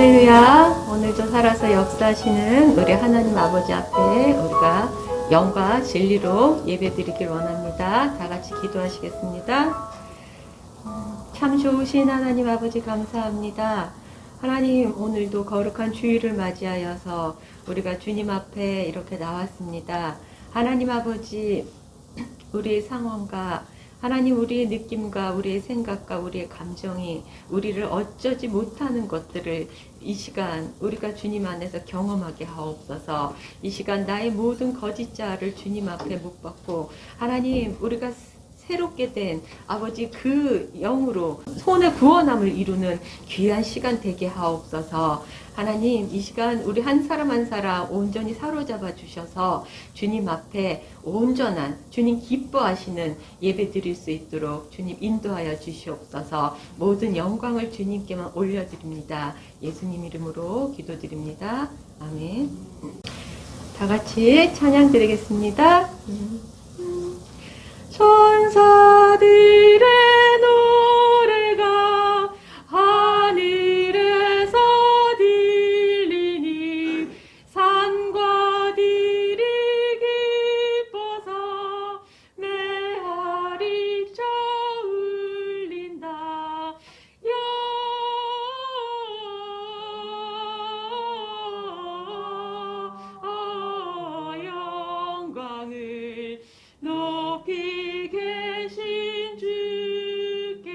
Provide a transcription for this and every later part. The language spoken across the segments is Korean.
할렐루야. 오늘도 살아서 역사하시는 우리 하나님 아버지 앞에 우리가 영과 진리로 예배드리길 원합니다. 다 같이 기도하시겠습니다. 참 좋으신 하나님 아버지 감사합니다. 하나님, 오늘도 거룩한 주일을 맞이하여서 우리가 주님 앞에 이렇게 나왔습니다. 하나님 아버지, 우리의 상황과 하나님, 우리의 느낌과 우리의 생각과 우리의 감정이 우리를 어쩌지 못하는 것들을 이 시간 우리가 주님 안에서 경험하게 하옵소서. 이 시간 나의 모든 거짓자를 주님 앞에 못 박고 하나님, 우리가 새롭게 된 아버지 그 영으로 손의 구원함을 이루는 귀한 시간 되게 하옵소서. 하나님, 이 시간 우리 한 사람 한 사람 온전히 사로잡아 주셔서 주님 앞에 온전한 주님 기뻐하시는 예배 드릴 수 있도록 주님 인도하여 주시옵소서. 모든 영광을 주님께만 올려드립니다. 예수님 이름으로 기도드립니다. 아멘. 다 같이 찬양 드리겠습니다. 천사들의 노래가 하늘에서 들리니 산과 들이 기뻐서 메아리 쳐울린다. 영광을 높이 계신 주께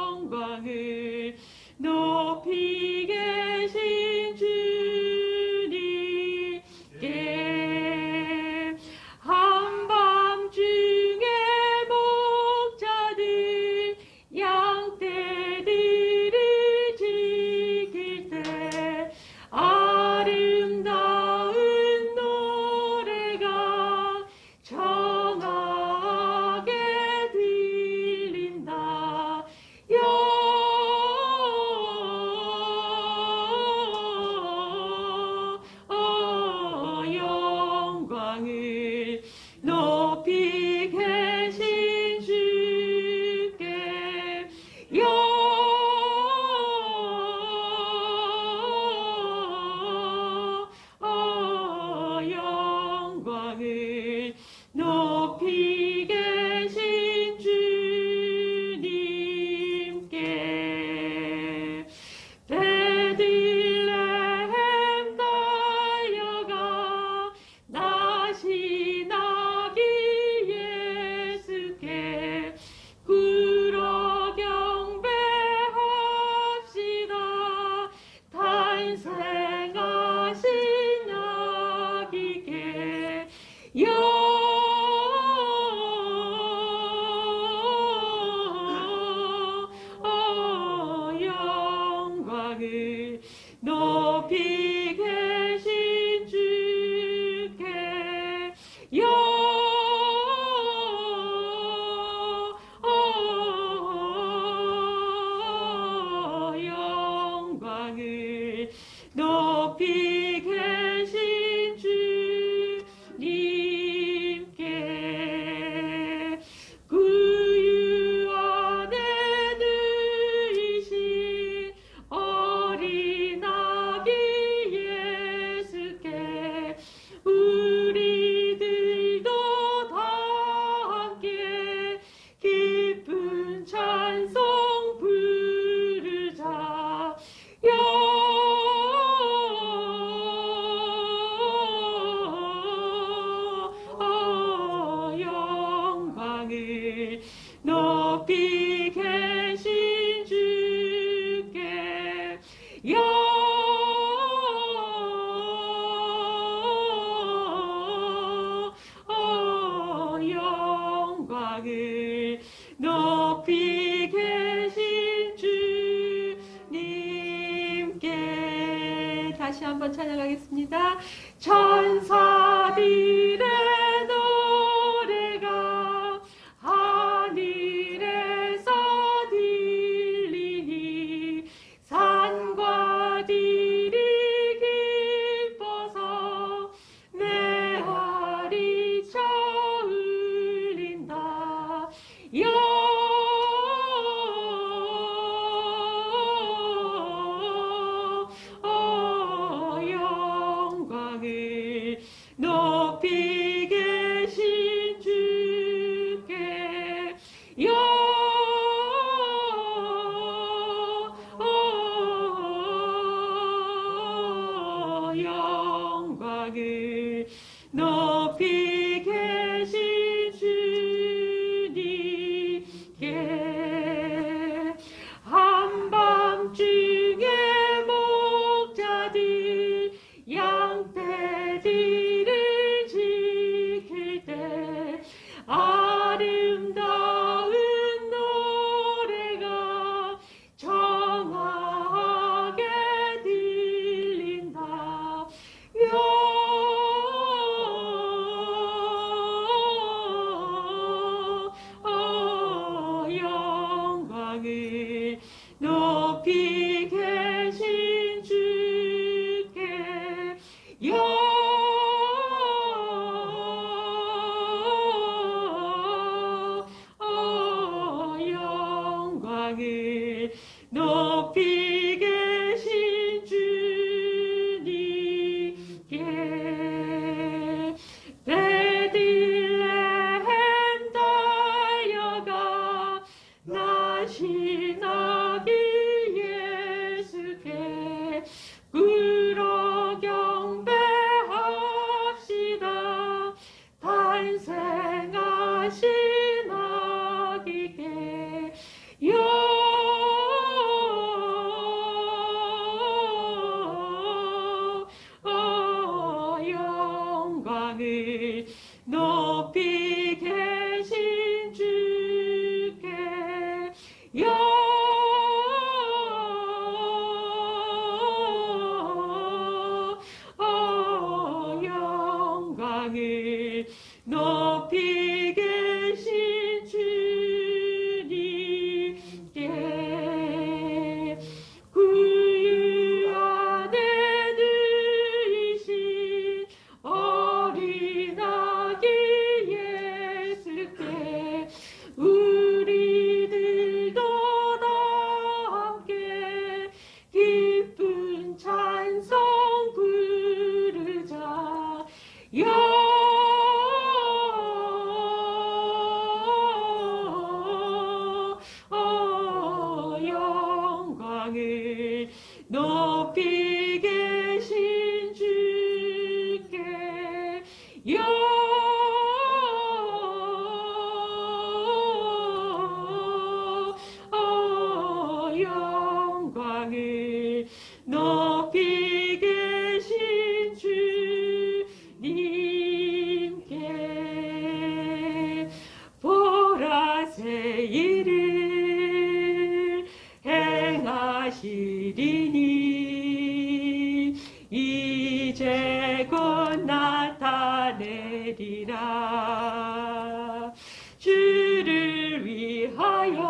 영광을 높이 계신 주님께 한밤중에 목자들 양떼들을 지킬 때 아름다운 노래가 청하게 들린다. 영광을 높이 계신 주께 영광을 높이 계신 주님께 베들레헴 달려가 나신 아기 예수께 굴어 경배합시다. 탄생하신 아기께 영광을 높이 계신 주께 영광을 높이 계신 주님께 구유 안에 누이신 어린 아기 예수께 우리들도 다 함께 기쁜 찬송 부르자. 영광을 높이 계신 주께 영광을 높이 계신 주님께 다시 한번 찬양하겠습니다. 천사들의 노래가 하늘에서 들리니 산과 들이 기뻐서 메아리 쳐울 높이 계신 주님께 구유 안에 누이신 어린 아기 예수께 우리들도 다 함께 기쁜 찬송 부르자. 영광을 높이 계신 주께 영광을 높이 계신 주님께 보라새 일을 행하시리니 이제 곧 나타내리라. 주를 위하여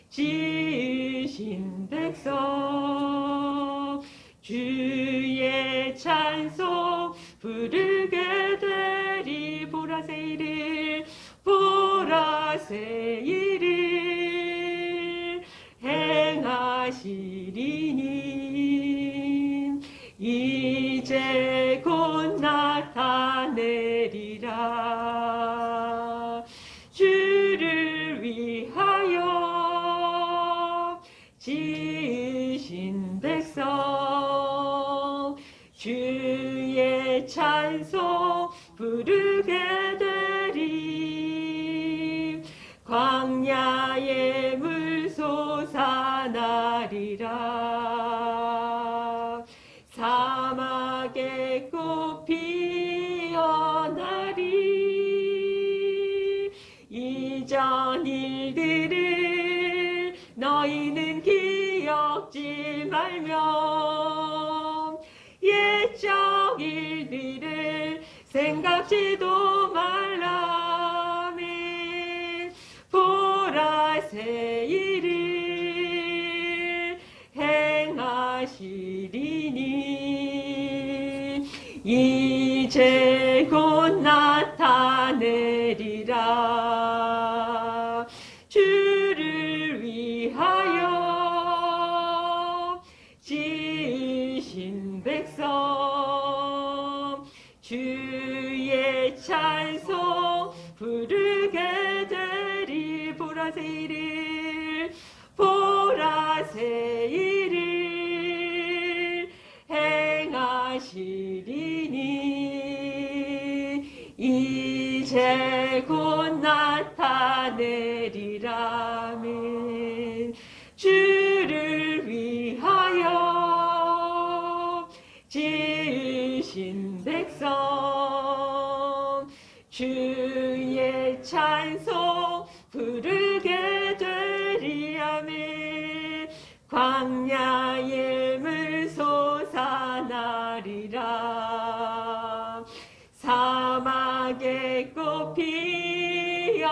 지으신 백성 주의 찬송 부르게 되리. 보라새 일을 행하시리니 이제 곧 나타내리라. 주를 위하여 지으신 백성 주의 찬송 부르게 되리. 광야의 물 솟아나리라. 사막의 꽃 피어나리. 이전 일들을 너희는 기억지 말며 옛적 일들을 생각지도 말라매. 보라새 일을 행하시리니 이제 곧 나타내리라. 주를 위하여 지으신 백성 주의 찬송 부르게 되리. 보라새 일을 행하시리니 이제 곧 나타내리라멘. 주를 위하여 지으신 백성 주의 찬송 부르게 되리. 아멘. 광야의 물 솟아나리라. 사막의 꽃 피어나리.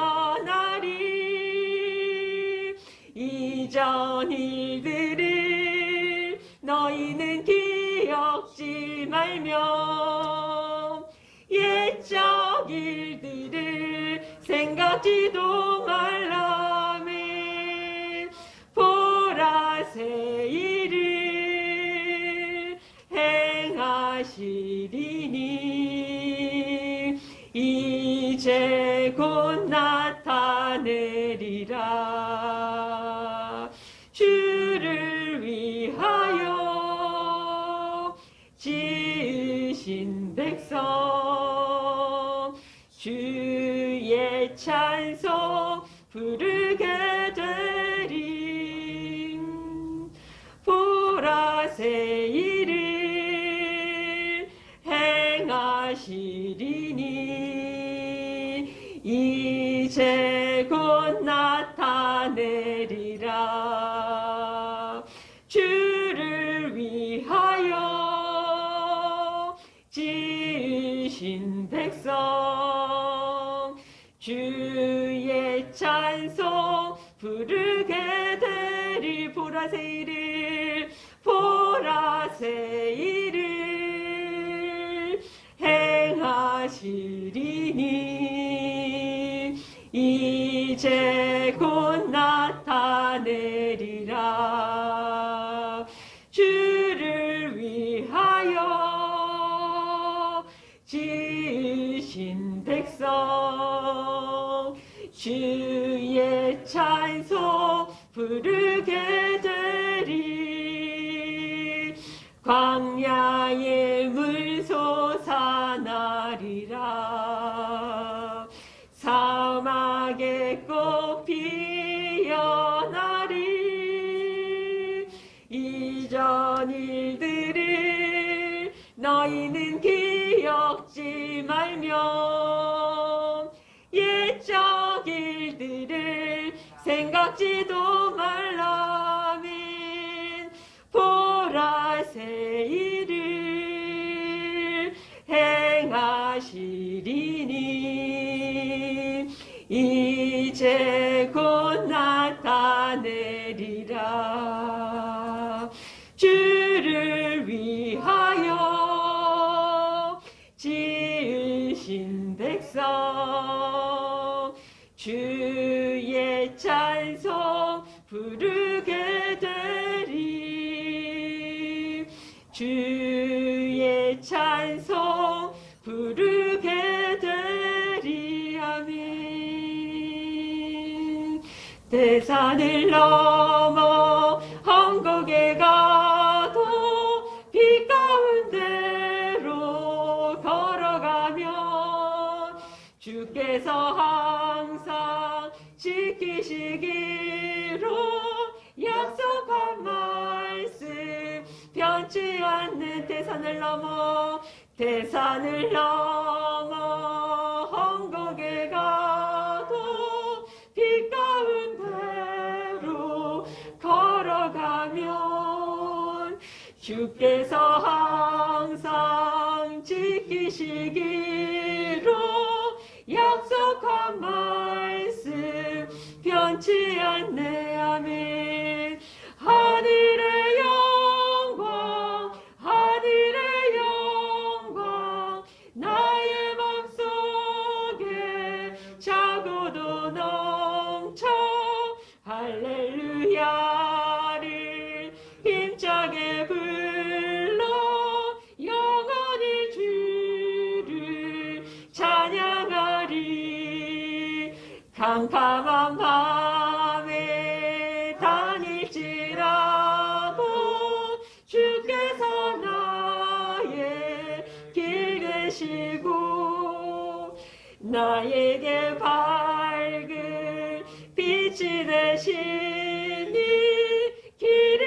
이전 일들을 너희는 기억지 말며 옛적 일들을 생각지도 말라매. 보라새 일을 행하시리니 이제 곧 나타내리라. 주를 위하여 지으신 백성 주의 찬송 부르게 되리. 보라새 일을 행하시리니 이제 곧 나타내리라. 주를 위하여 지으신 백 백성 주의 찬송 부르게 되리. 보라새 일을 보라새 일을 행하시리니 이제 곧 나타내리라. 주를 위하여 지으신 백성 주의 찬송 부르게 되리. 광야에 물 솟아나리라. 사막에 꽃 피어나리. 이전 일들을 너희는 기억지 말며 옛적 일들을 생각지도 말라민. 보라새 일을 행하시리니 이제 곧 나타내리라. 주를 위하여 지으신 백성 주의 찬송 부르게 되리. 주의 찬송 부르게 되리. 아멘. 대산을 넘어 험곡에 가도 빛 가운데로 걸어가면 주께서 항상 지키시기로 약속한 말씀 변치 않는. 대산을 넘어 험곡에 가도 빛 가운데로 걸어가면 주께서 항상 지키시기로 약속한 말씀 변치 않네. 아멘. 하늘의 영광 하늘의 영광 나의 맘속에 차고도 넘쳐 할렐루야를 힘차게 불러 영원히 주를 찬양하리. 캄캄한 밤에 다닐지라도 주께서 나의 길 되시고 나에게 밝은 빛이 되시니 길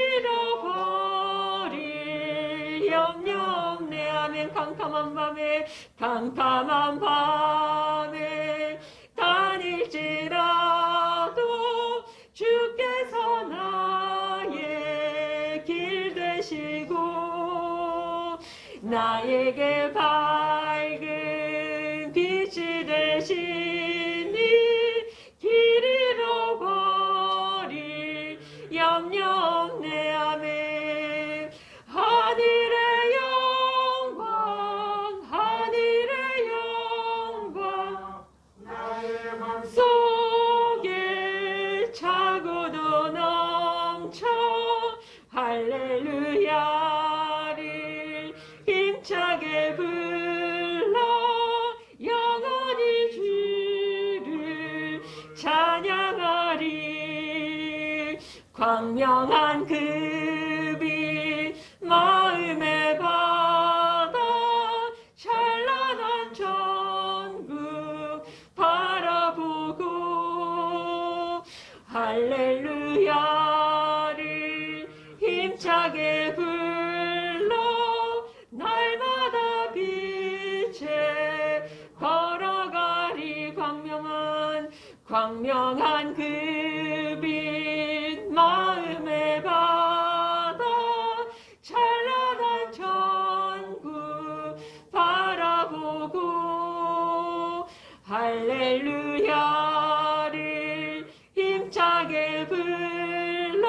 잃어버릴 염려 없네. 아멘. 캄캄한 밤에 다닐지라도 주께서 나의 길 되시고 나에게 밝은 빛이 되시니 길 잃어버릴 염려 없네. 아멘. 하늘의 영광 하늘의 영광 나의 맘속에 차고도 넘쳐 할렐루야를 힘차게 불러 영원히 주를 찬양하리. 광명한 그 빛 마음에 받아 찬란한 천국 바라보고 할렐루야를 힘차게 불러 날마다 빛에 걸어가리. 광명한 그 빛 마음에 받아 찬란한 천국 바라보고 할렐루야를 힘차게 불러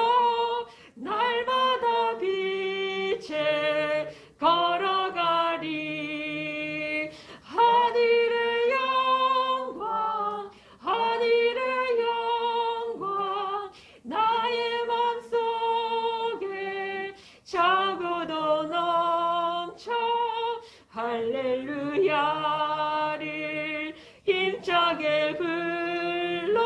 날마다 빛에 걸어가리. 하늘의 영광 하늘의 영광 나의 맘속에 차고도 넘쳐 할렐루야를 힘차게 불러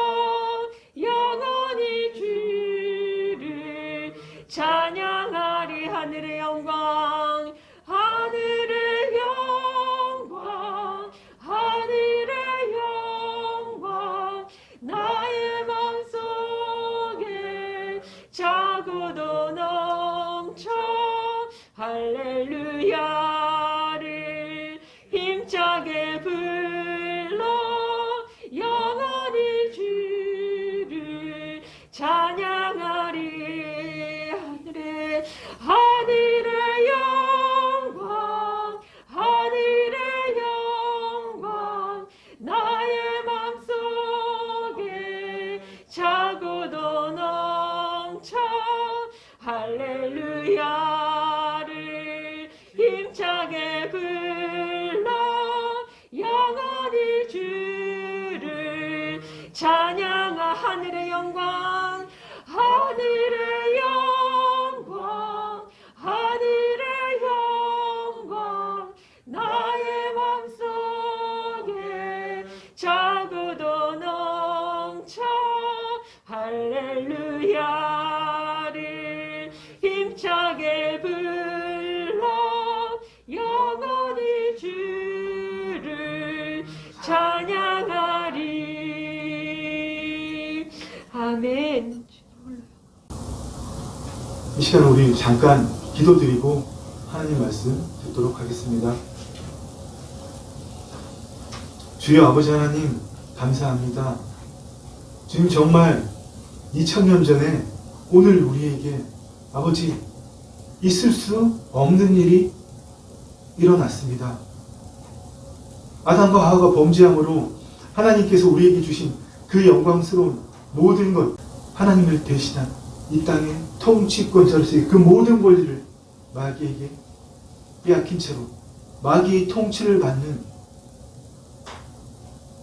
영원히 주를 찬양하리. 하늘의 영광 하늘의 영광 하늘의 영광 나의 맘속에 차고도 넘쳐 할렐루야를 힘차게 불러 영원히 주를 찬양하리. 하늘의 영광 하늘의 영광 나의 맘속에 차고도 넘쳐 할렐루야를 힘차게 불러 영원히 주를 찬양하. 하늘의 영광 하늘의 영광 하늘의 영광 나의 맘속에 차고도 넘쳐 할렐루야를 힘차게 불러 영원히 주를 찬양하리. 아멘. 이 시간 우리 잠깐 기도드리고 하나님 말씀 듣도록 하겠습니다. 주여 아버지 하나님 감사합니다. 주님 정말 2000년 전에 오늘 우리에게 아버지 있을 수 없는 일이 일어났습니다. 아담과 하와가 범죄함으로 하나님께서 우리에게 주신 그 영광스러운 모든 것, 하나님을 대신한 이 땅의 통치권자로서의 그 모든 권리를 마귀에게 빼앗긴 채로 마귀의 통치를 받는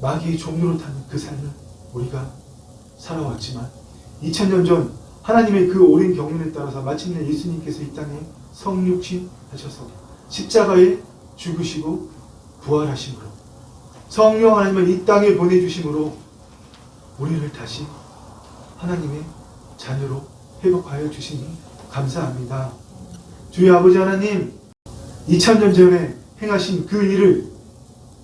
마귀의 종로로 타는 그 삶을 우리가 살아왔지만 2000년 전 하나님의 그 오랜 경륜에 따라서 마침내 예수님께서 이 땅에 성육신 하셔서 십자가에 죽으시고 부활하심으로 성령 하나님을 이 땅에 보내주심으로 우리를 다시 하나님의 자녀로 회복하여 주시니 감사합니다. 주의 아버지 하나님 2000년 전에 행하신 그 일을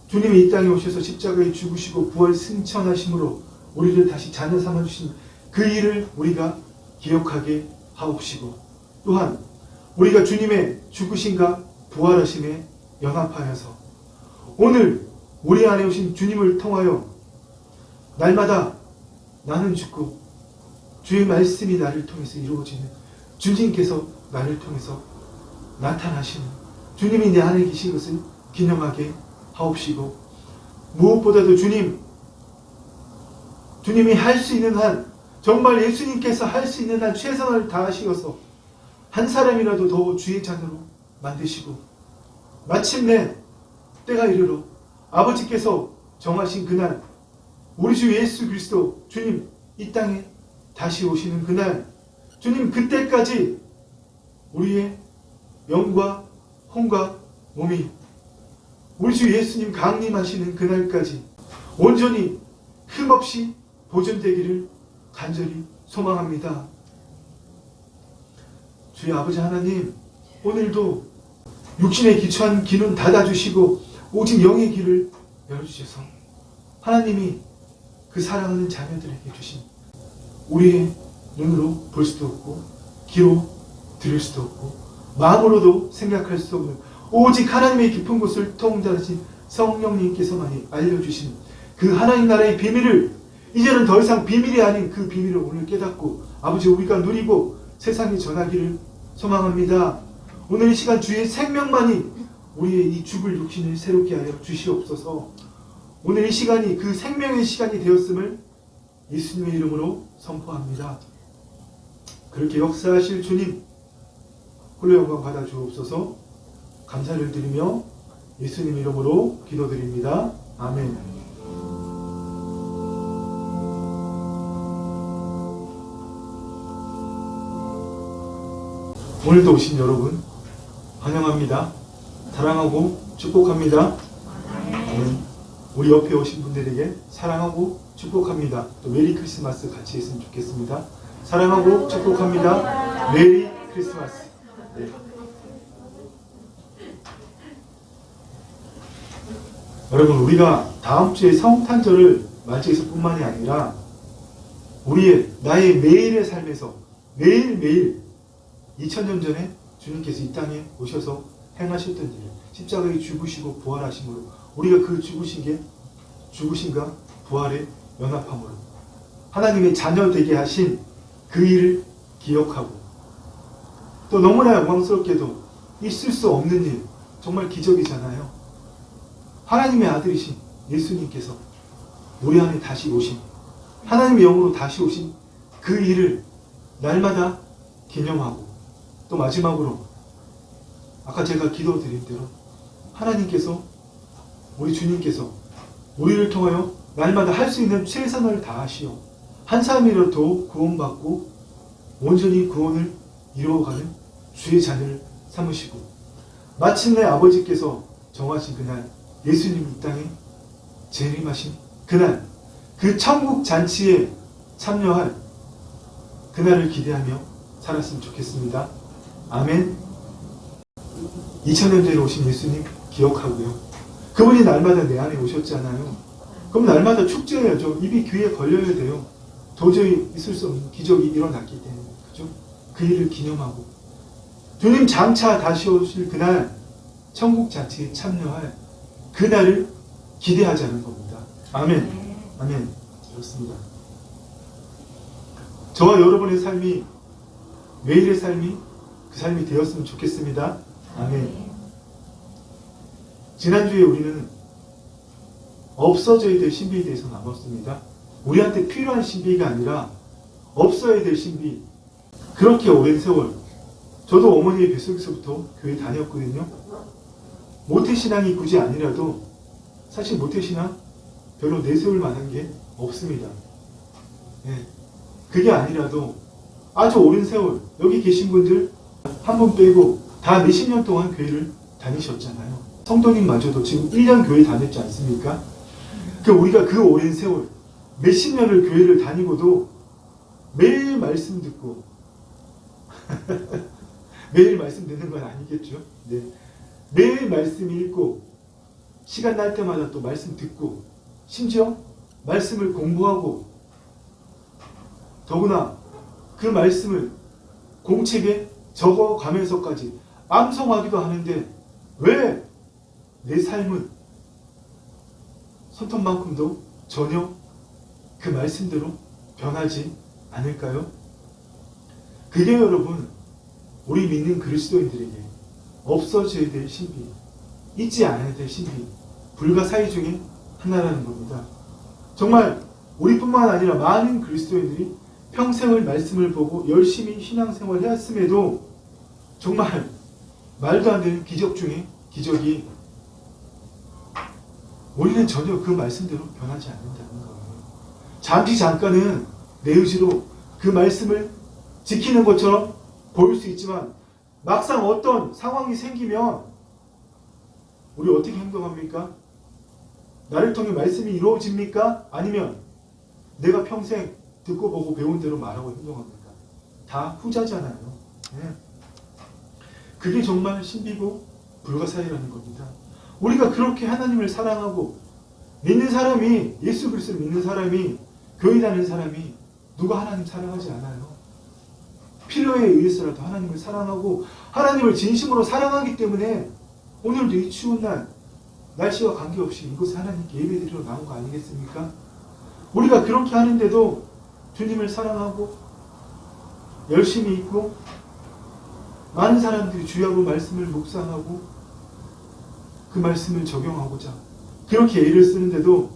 주님이 이 땅에 오셔서 십자가에 죽으시고 부활 승천하심으로 우리를 다시 자녀 삼아주신 그 일을 우리가 기억하게 하옵시고 또한 우리가 주님의 죽으심과 부활하심에 연합하여서 오늘 우리 안에 오신 주님을 통하여 날마다 나는 죽고 주의 말씀이 나를 통해서 이루어지는 주님께서 나를 통해서 나타나시는 주님이 내 안에 계신 것을 기념하게 하옵시고 무엇보다도 주님이 할 수 있는 한 정말 예수님께서 할 수 있는 한 최선을 다하시어서 한 사람이라도 더 주의 자녀로 만드시고 마침내 때가 이르러 아버지께서 정하신 그날 우리 주 예수 그리스도 주님 이 땅에 다시 오시는 그날 주님 그때까지 우리의 영과 혼과 몸이 우리 주 예수님 강림하시는 그날까지 온전히 흠없이 보존되기를 간절히 소망합니다. 주의 아버지 하나님 오늘도 육신에 기초한 귀는 닫아주시고 오직 영의 귀를 열어주셔서 하나님이 그 사랑하는 자녀들에게 주신 우리의 눈으로 볼 수도 없고 귀로 들을 수도 없고 마음으로도 생각할 수 없는 오직 하나님의 깊은 곳을 통달하신 성령님께서만이 알려주신 그 하나님 나라의 비밀을 이제는 더 이상 비밀이 아닌 그 비밀을 오늘 깨닫고 아버지 우리가 누리고 세상에 전하기를 소망합니다. 오늘 이 시간 주의 생명만이 우리의 이 죽을 육신을 새롭게 하여 주시옵소서. 오늘 이 시간이 그 생명의 시간이 되었음을 예수님의 이름으로 선포합니다. 그렇게 역사하실 주님 홀로 영광 받아 주옵소서. 감사를 드리며 예수님 이름으로 기도드립니다. 아멘. 오늘도 오신 여러분 환영합니다. 사랑하고 축복합니다. 아멘. 우리 옆에 오신 분들에게 사랑하고 축복합니다. 또 메리 크리스마스 같이 했으면 좋겠습니다. 사랑하고 축복합니다. 메리 크리스마스. 네. 여러분, 우리가 다음 주에 성탄절을 맞이해서 뿐만이 아니라 나의 매일의 삶에서 매일매일 2000년 전에 주님께서 이 땅에 오셔서 행하셨던 일, 십자가에 죽으시고 부활하심으로 우리가 그 죽으심과 부활의 연합함으로 하나님의 자녀 되게 하신 그 일을 기억하고, 또 너무나 영광스럽게도 있을 수 없는 일, 정말 기적이잖아요. 하나님의 아들이신 예수님께서 우리 안에 다시 오신, 하나님의 영으로 다시 오신 그 일을 날마다 기념하고, 또 마지막으로 아까 제가 기도드린 대로 하나님께서, 우리 주님께서 우리를 통하여 날마다 할 수 있는 최선을 다하시어 한 사람이라도 구원받고 온전히 구원을 이루어가는 주의 자녀를 삼으시고, 마침내 아버지께서 정하신 그날, 예수님 이 땅에 재림하신 그날, 그 천국 잔치에 참여할 그날을 기대하며 살았으면 좋겠습니다. 아멘. 2000년 전에 오신 예수님 기억하고요. 그분이 날마다 내 안에 오셨잖아요. 그럼 날마다 축제해야죠. 입이 귀에 걸려야 돼요. 도저히 있을 수 없는 기적이 일어났기 때문에. 그죠? 그 일을 기념하고, 주님 장차 다시 오실 그날 천국 잔치에 참여할 그날을 기대하자는 겁니다. 아멘. 아멘. 그렇습니다. 저와 여러분의 삶이, 매일의 삶이 그 삶이 되었으면 좋겠습니다. 아멘. 지난주에 우리는 없어져야 될 신비에 대해서 나눴습니다. 우리한테 필요한 신비가 아니라 없어야 될 신비. 그렇게 오랜 세월, 저도 어머니의 뱃속에서부터 교회 다녔거든요. 모태신앙이 굳이 아니라도 사실 모태신앙 별로 내세울 만한 게 없습니다. 네. 그게 아니라도 아주 오랜 세월, 여기 계신 분들 한 분 빼고 다 몇십 년 동안 교회를 다니셨잖아요. 성도님마저도 지금 1년 교회 다녔지 않습니까? 우리가 그 오랜 세월, 몇십 년을 교회를 다니고도 매일 말씀 듣고 매일 말씀 듣는 건 아니겠죠? 네. 매일 말씀 읽고, 시간 날 때마다 또 말씀 듣고, 심지어 말씀을 공부하고, 더구나 그 말씀을 공책에 적어가면서까지 암송하기도 하는데, 왜 내 삶은 손톱만큼도 전혀 그 말씀대로 변하지 않을까요? 그게 여러분, 우리 믿는 그리스도인들에게 없어져야 될 신비, 잊지 않아야 될 신비, 불가사의 중에 하나라는 겁니다. 정말 우리뿐만 아니라 많은 그리스도인들이 평생을 말씀을 보고 열심히 신앙생활을 했음에도 정말 말도 안 되는 기적 중에 기적이, 우리는 전혀 그 말씀대로 변하지 않는다는 거예요. 잠시 잠깐은 내 의지로 그 말씀을 지키는 것처럼 보일 수 있지만, 막상 어떤 상황이 생기면 우리 어떻게 행동합니까? 나를 통해 말씀이 이루어집니까? 아니면 내가 평생 듣고 보고 배운 대로 말하고 행동합니까? 다 후자잖아요. 네. 그게 정말 신비고 불가사의라는 겁니다. 우리가 그렇게 하나님을 사랑하고 믿는 사람이, 예수 그리스도를 믿는 사람이, 교회 다니는 사람이 누가 하나님 사랑하지 않아요? 필요에 의해서라도 하나님을 사랑하고 하나님을 진심으로 사랑하기 때문에 오늘도 이 추운 날, 날씨와 관계없이 이곳에 하나님께 예배드리러 나온 거 아니겠습니까? 우리가 그렇게 하는데도 주님을 사랑하고 열심히 있고, 많은 사람들이 주야로 말씀을 묵상하고 그 말씀을 적용하고자 그렇게 애를 쓰는데도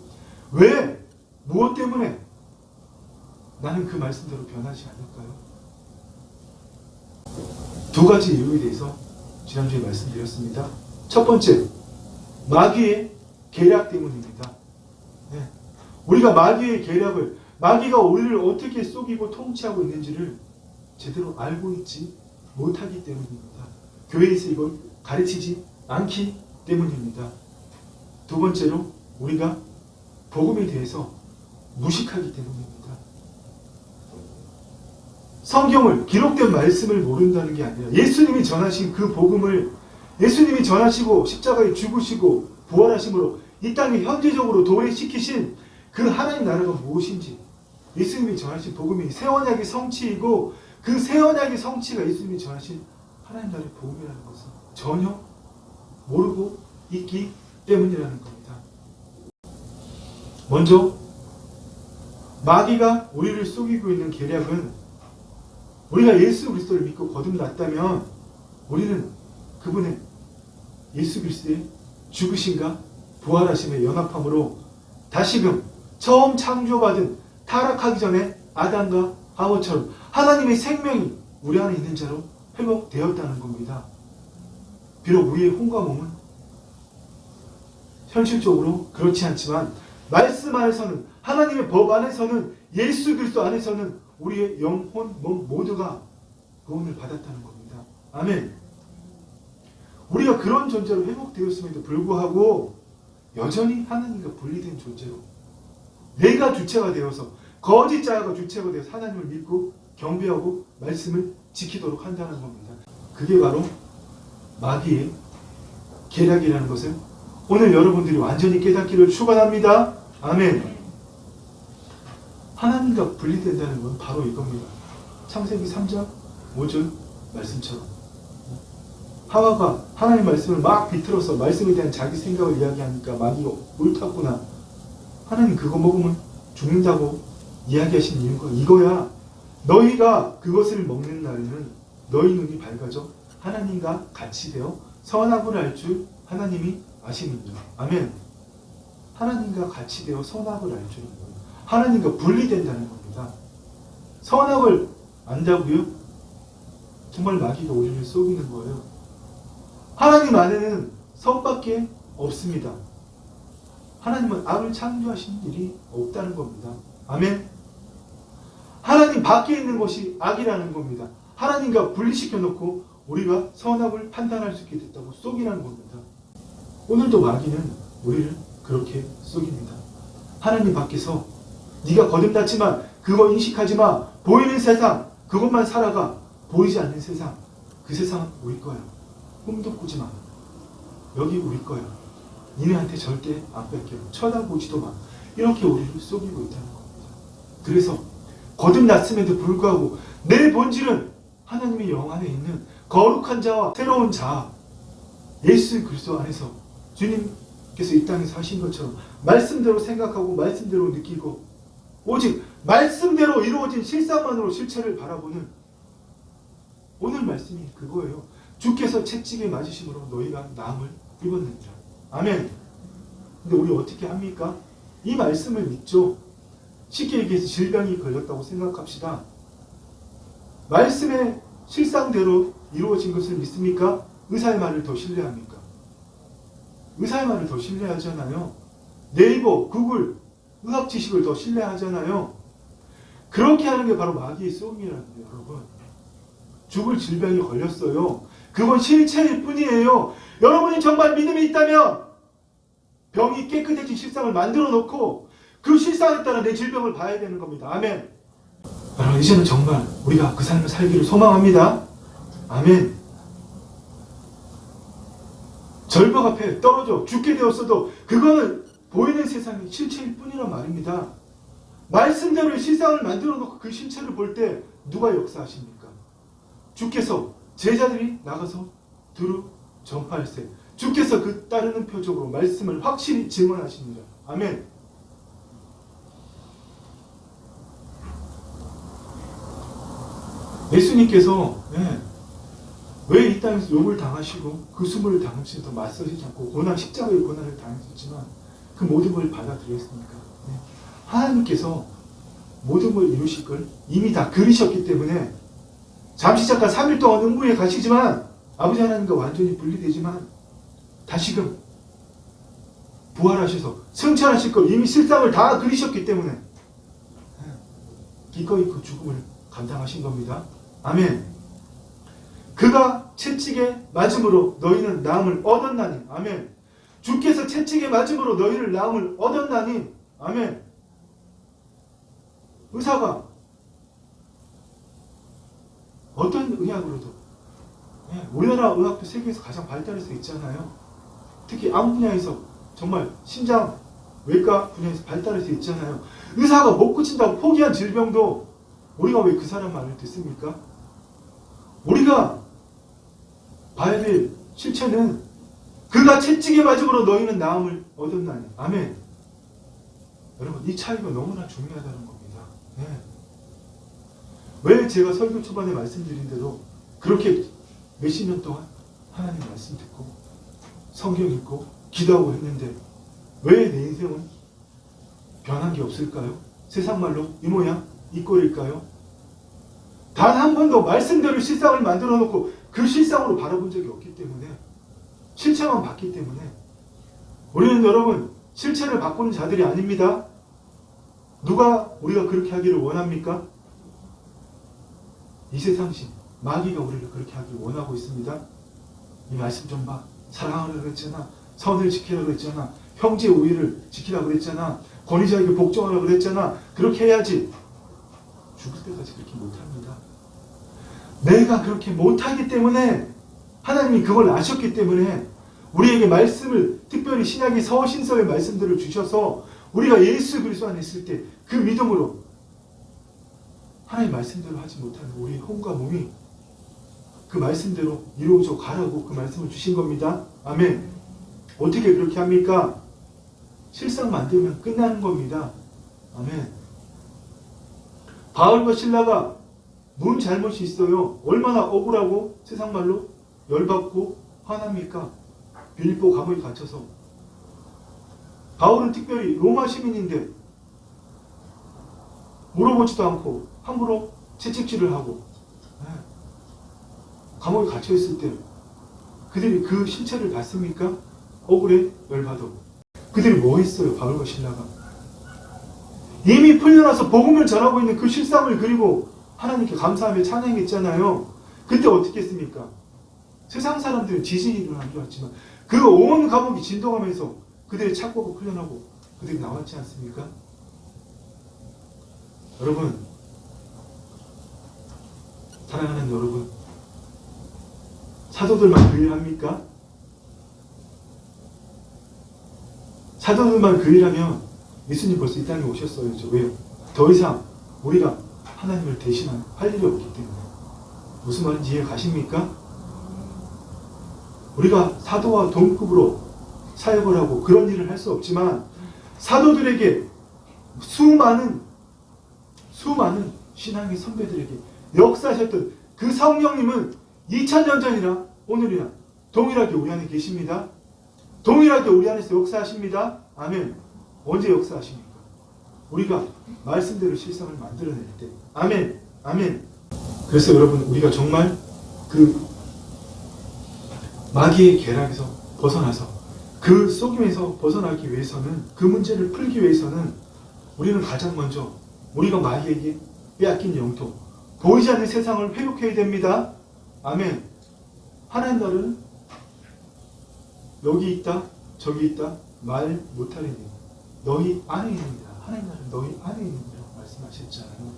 왜, 무엇 때문에 나는 그 말씀대로 변하지 않을까요? 두 가지 이유에 대해서 지난주에 말씀드렸습니다. 첫 번째, 마귀의 계략 때문입니다. 네. 우리가 마귀의 계략을, 마귀가 우리를 어떻게 속이고 통치하고 있는지를 제대로 알고 있지 못하기 때문입니다. 교회에서 이걸 가르치지 않기 때문입니다. 두 번째로, 우리가 복음에 대해서 무식하기 때문입니다. 성경을, 기록된 말씀을 모른다는 게 아니라 예수님이 전하신 그 복음을, 예수님이 전하시고 십자가에 죽으시고 부활하심으로 이 땅에 현재적으로 도래시키신 그 하나님 나라가 무엇인지, 예수님이 전하신 복음이 새 언약의 성취이고 그 새 언약의 성취가 예수님이 전하신 하나님 나라의 복음이라는 것을 전혀 모르고 있기 때문이라는 겁니다. 먼저 마귀가 우리를 속이고 있는 계략은, 우리가 예수 그리스도를 믿고 거듭났다면 우리는 그분의 예수 그리스도의 죽으심과 부활하심의 연합함으로 다시금 처음 창조받은 타락하기 전에 아담과 하와처럼 하나님의 생명이 우리 안에 있는 자로 회복되었다는 겁니다. 비록 우리의 혼과 몸은 현실적으로 그렇지 않지만 말씀 안에서는, 하나님의 법 안에서는, 예수 그리스도 안에서는 우리의 영혼, 몸 모두가 구원을 받았다는 겁니다. 아멘. 우리가 그런 존재로 회복되었음에도 불구하고 여전히 하나님과 분리된 존재로, 내가 주체가 되어서, 거짓 자아가 주체가 되어서 하나님을 믿고 경배하고 말씀을 지키도록 한다는 겁니다. 그게 바로 마귀의 계략이라는 것을 오늘 여러분들이 완전히 깨닫기를 축원합니다. 아멘. 하나님과 분리된다는 건 바로 이겁니다. 창세기 3장 5절 말씀처럼 하와가 하나님 말씀을 막 비틀어서 말씀에 대한 자기 생각을 이야기하니까 마귀가 옳았구나, 하나님 그거 먹으면 죽는다고 이야기하신 이유가 이거야. 너희가 그것을 먹는 날에는 너희 눈이 밝아져 하나님과 같이 되어 선악을 알 줄 하나님이 아시느니라. 아멘. 하나님과 같이 되어 선악을 알 줄은 뭐예요? 하나님과 분리된다는 겁니다. 선악을 안다고요? 정말 마귀가 우리를 속이는 거예요. 하나님 안에는 선밖에 없습니다. 하나님은 악을 창조하신 일이 없다는 겁니다. 아멘. 하나님 밖에 있는 것이 악이라는 겁니다. 하나님과 분리시켜 놓고 우리가 선악을 판단할 수 있게 됐다고 속이라는 겁니다. 오늘도 마귀는 우리를 그렇게 속입니다. 하나님 밖에서 네가 거듭났지만 그거 인식하지 마. 보이는 세상 그것만 살아가. 보이지 않는 세상, 그 세상은 우리 거야. 꿈도 꾸지 마. 여기 우리 거야. 니네한테 절대 안 뺏겨. 쳐다보지도 마. 이렇게 우리를 속이고 있다는 겁니다. 그래서 거듭났음에도 불구하고 내 본질은 하나님의 영 안에 있는 거룩한 자와 새로운 자, 예수 그리스도 안에서 주님께서 이 땅에 사신 것처럼 말씀대로 생각하고 말씀대로 느끼고 오직 말씀대로 이루어진 실상만으로 실체를 바라보는 오늘 말씀이 그거예요. 주께서 채찍에 맞으심으로 너희가 나음을 입었느니라. 아멘. 근데 우리 어떻게 합니까? 이 말씀을 믿죠. 쉽게 얘기해서 질병이 걸렸다고 생각합시다. 말씀의 실상대로 이루어진 것을 믿습니까? 의사의 말을 더 신뢰합니까? 의사의 말을 더 신뢰하잖아요. 네이버, 구글, 의학 지식을 더 신뢰하잖아요. 그렇게 하는 게 바로 마귀의 쏘움이라는데 여러분. 죽을 질병이 걸렸어요. 그건 실체일 뿐이에요. 여러분이 정말 믿음이 있다면 병이 깨끗해진 실상을 만들어 놓고 그 실상에 따라 내 질병을 봐야 되는 겁니다. 아멘. 여러분 이제는 정말 우리가 그 삶을 살기를 소망합니다. 아멘. 절벽 앞에 떨어져 죽게 되었어도 그거는 보이는 세상의 실체일 뿐이란 말입니다. 말씀대로의 실상을 만들어 놓고 그 실체를 볼 때 누가 역사하십니까? 주께서 제자들이 나가서 두루 전파할세. 주께서 그 따르는 표적으로 말씀을 확실히 증언하십니다. 아멘. 예수님께서 왜 이 땅에서 욕을 당하시고 그 수모를 당하시면서 맞서시지 않고 고난, 십자가의 고난을 당하셨지만 그 모든 걸 받아들였습니까? 네. 하나님께서 모든 걸 이루실 걸 이미 다 그리셨기 때문에 잠시 잠깐 3일 동안 음부에 가시지만 아버지 하나님과 완전히 분리되지만 다시금 부활하셔서 승천하실 걸 이미 실상을 다 그리셨기 때문에 기꺼이 그 죽음을 감당하신 겁니다. 아멘. 그가 채찍에 맞음으로 너희는 나음을 얻었나니. 아멘. 주께서 채찍에 맞음으로 너희를 나음을 얻었나니. 아멘. 의사가 어떤 의학으로도 우리나라 의학도 세계에서 가장 발달해서 있잖아요. 특히 암 분야에서 정말 심장 외과 분야에서 발달해서 있잖아요. 의사가 못 고친다고 포기한 질병도 우리가 왜 그 사람 말을 듣습니까? 우리가 봐야 될 실체는 그가 채찍에 맞음으로 너희는 나음을 얻었나니. 아멘. 여러분 이 차이가 너무나 중요하다는 겁니다. 네. 왜 제가 설교 초반에 말씀드린 대로 그렇게 몇십 년 동안 하나님 말씀 듣고 성경 읽고 기도하고 했는데 왜 내 인생은 변한 게 없을까요? 세상 말로 이 모양 이 꼴일까요? 단 한 번도 말씀대로 실상을 만들어 놓고 그 실상으로 바라본 적이 없기 때문에 실체만 봤기 때문에 우리는 여러분 실체를 바꾸는 자들이 아닙니다. 누가 우리가 그렇게 하기를 원합니까? 이 세상신 마귀가 우리를 그렇게 하기를 원하고 있습니다. 이 말씀 좀 봐. 사랑하라고 그랬잖아. 선을 지키라고 그랬잖아. 형제 우위를 지키라고 그랬잖아. 권위자에게 복종하라고 그랬잖아. 그렇게 해야지. 죽을 때까지 그렇게 못합니다. 내가 그렇게 못하기 때문에 하나님이 그걸 아셨기 때문에 우리에게 말씀을 특별히 신약의 서신서의 말씀들을 주셔서 우리가 예수 그리스도 안에 있을 때 그 믿음으로 하나님 말씀대로 하지 못하는 우리 혼과 몸이 그 말씀대로 이루어져 가라고 그 말씀을 주신 겁니다. 아멘. 어떻게 그렇게 합니까? 실상 만들면 끝나는 겁니다. 아멘. 바울과 실라가 뭔 잘못이 있어요? 얼마나 억울하고 세상 말로 열받고 화납니까? 빌립보 감옥에 갇혀서. 바울은 특별히 로마 시민인데 물어보지도 않고 함부로 채찍질을 하고 감옥에 갇혀있을 때 그들이 그 실체를 봤습니까? 억울해? 열받아. 그들이 뭐 했어요? 바울과 실라가 이미 풀려나서 복음을 전하고 있는 그 실상을 그리고 하나님께 감사하며 찬양했잖아요. 그때 어떻게 했습니까? 세상 사람들은 지진이 일어난 줄 알았지만 그 온 감옥이 진동하면서 그들의 착고가 풀려나고 그들이 나왔지 않습니까? 여러분, 사랑하는 여러분, 사도들만 그 일 합니까? 사도들만 그 일하면 예수님 벌써 이 땅에 오셨어요. 왜요? 더 이상 우리가 하나님을 대신할 일이 없기 때문에. 무슨 말인지 이해 가십니까? 우리가 사도와 동급으로 사역을 하고 그런 일을 할 수 없지만 사도들에게 수많은 신앙의 선배들에게 역사하셨던 그 성령님은 2000년 전이나 오늘이나 동일하게 우리 안에 계십니다. 동일하게 우리 안에서 역사하십니다. 아멘. 언제 역사하십니까? 우리가 말씀대로 실상을 만들어낼 때. 아멘. 아멘. 그래서 여러분 우리가 정말 그 마귀의 계략에서 벗어나서 그 속임에서 벗어나기 위해서는 그 문제를 풀기 위해서는 우리는 가장 먼저 우리가 마귀에게 빼앗긴 영토 보이지 않는 세상을 회복해야 됩니다. 아멘. 하나님 나라는 여기 있다 저기 있다 말 못하는 너희 안에 있느니라. 하나님 나라는 너희 안에 있느니라 말씀하셨잖아요.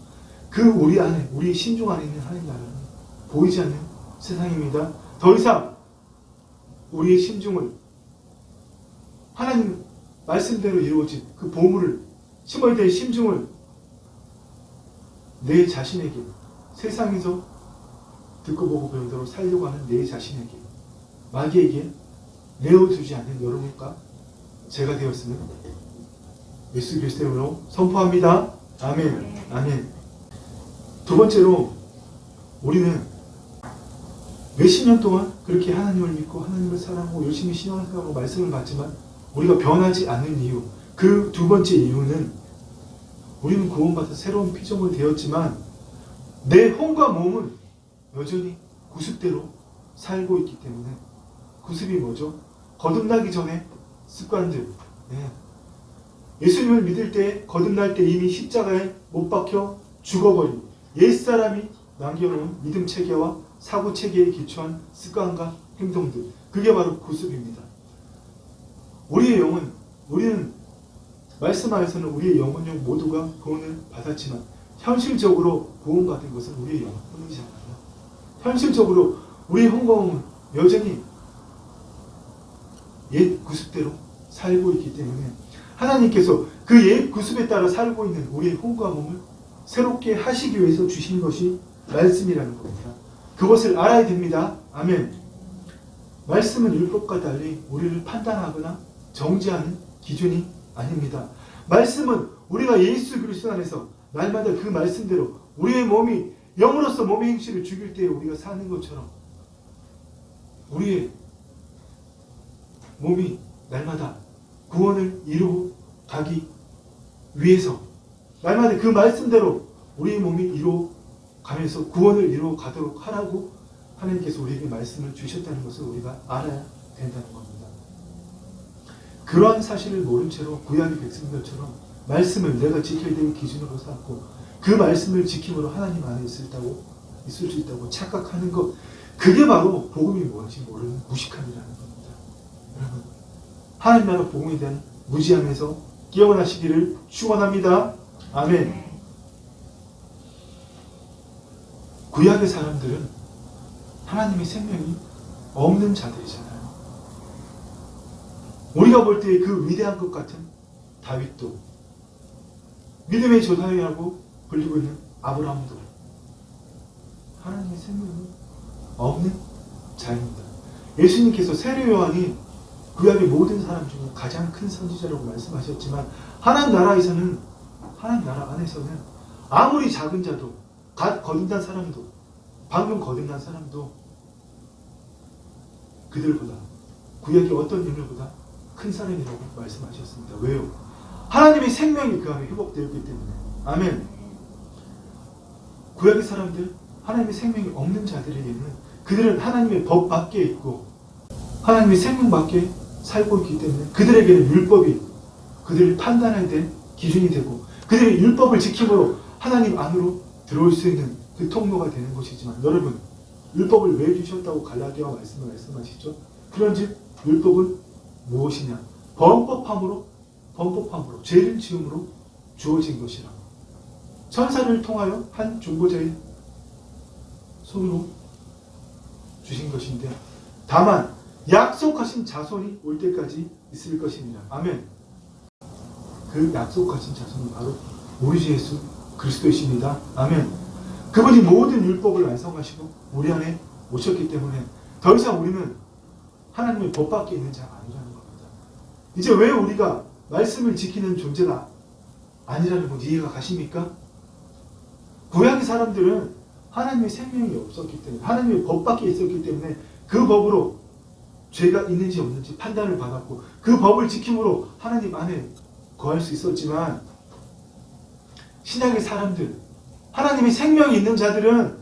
그 우리 안에 우리 심중 안에 있는 하나님 나라는 보이지 않는 세상입니다. 더 이상 우리의 심중을 하나님 말씀대로 이루어진 그 보물을 심어야 될 심중을 내 자신에게 세상에서 듣고 보고 배운 대로 살려고 하는 내 자신에게 마귀에게 내어두지 않는 여러분과 제가 되었으면 예수 그리스도의 이름으로 선포합니다. 아멘. 아멘. 두 번째로 우리는 몇십 년 동안 그렇게 하나님을 믿고 하나님을 사랑하고 열심히 신앙생활하고 말씀을 받지만 우리가 변하지 않는 이유 그 두 번째 이유는 우리는 구원받아 새로운 피조물 되었지만 내 혼과 몸은 여전히 구습대로 살고 있기 때문에, 구습이 뭐죠? 거듭나기 전에 습관들. 예수님을 믿을 때, 거듭날 때 이미 십자가에 못 박혀 죽어버린 옛사람이 남겨놓은 믿음 체계와 사고 체계에 기초한 습관과 행동들, 그게 바로 구습입니다. 우리의 영혼, 우리는 말씀하에서는 우리의 영혼용 모두가 구원을 받았지만 현실적으로 구원받은 것은 우리의 영혼뿐이잖아요. 현실적으로 우리의 혼과음은 여전히 옛 구습대로 살고 있기 때문에 하나님께서 그 옛 구습에 따라 살고 있는 우리의 혼과 몸을 새롭게 하시기 위해서 주신 것이 말씀이라는 겁니다. 그것을 알아야 됩니다. 아멘. 말씀은 율법과 달리 우리를 판단하거나 정죄하는 기준이 아닙니다. 말씀은 우리가 예수 그리스도 안에서 날마다 그 말씀대로 우리의 몸이 영으로서 몸의 행실을 죽일 때 우리가 사는 것처럼 우리의 몸이 날마다 구원을 이루어 가기 위해서 날마다 그 말씀대로 우리의 몸이 이루어 가면서 구원을 이루어 가도록 하라고 하나님께서 우리에게 말씀을 주셨다는 것을 우리가 알아야 된다는 겁니다. 그러한 사실을 모른 채로 구약의 백성들처럼 말씀을 내가 지켜야 될 기준으로 삼고 그 말씀을 지킴으로 하나님 안에 있을 수 있다고 착각하는 것, 그게 바로 복음이 뭔지 모르는 무식함이라는 겁니다. 여러분, 하나님 나라 복음에 대한 무지함에서 깨어나시기를 축원합니다. 아멘. 구약의 사람들은 하나님의 생명이 없는 자들이잖아요. 우리가 볼 때 그 위대한 것 같은 다윗도, 믿음의 조상이라고 불리고 있는 아브라함도 하나님의 생명이 없는 자입니다. 예수님께서 세례 요한이 구약의 모든 사람 중에 가장 큰 선지자라고 말씀하셨지만 하나님 나라 안에서는 아무리 작은 자도, 갓 거듭난 사람도, 방금 거듭난 사람도 그들보다, 구약의 어떤 인물보다 큰 사람이라고 말씀하셨습니다. 왜요? 하나님의 생명이 그 안에 회복되었기 때문에. 아멘. 구약의 사람들, 하나님의 생명이 없는 자들에게는 그들은 하나님의 법 밖에 있고 하나님의 생명 밖에 살고 있기 때문에 그들에게는 율법이 그들을 판단해야 될 기준이 되고 그들의 율법을 지킴으로 하나님 안으로 들어올 수 있는 그 통로가 되는 것이지만, 여러분, 율법을 왜 주셨다고 갈라디아 말씀을 말씀하시죠? 그런즉 율법은 무엇이냐? 범법함으로 죄를 지음으로 주어진 것이라. 천사를 통하여 한 중보자의 손으로 주신 것인데 다만 약속하신 자손이 올 때까지 있을 것입니다. 아멘. 그 약속하신 자손이 바로 우리 주 예수 그리스도이십니다. 아멘. 그분이 모든 율법을 완성하시고 우리 안에 오셨기 때문에 더 이상 우리는 하나님의 법 밖에 있는 자가 아니라는 겁니다. 이제 왜 우리가 말씀을 지키는 존재가 아니라는 것 이해가 가십니까? 구약의 사람들은 하나님의 생명이 없었기 때문에, 하나님의 법 밖에 있었기 때문에 그 법으로 죄가 있는지 없는지 판단을 받았고 그 법을 지킴으로 하나님 안에 거할 수 있었지만, 신약의 사람들, 하나님의 생명이 있는 자들은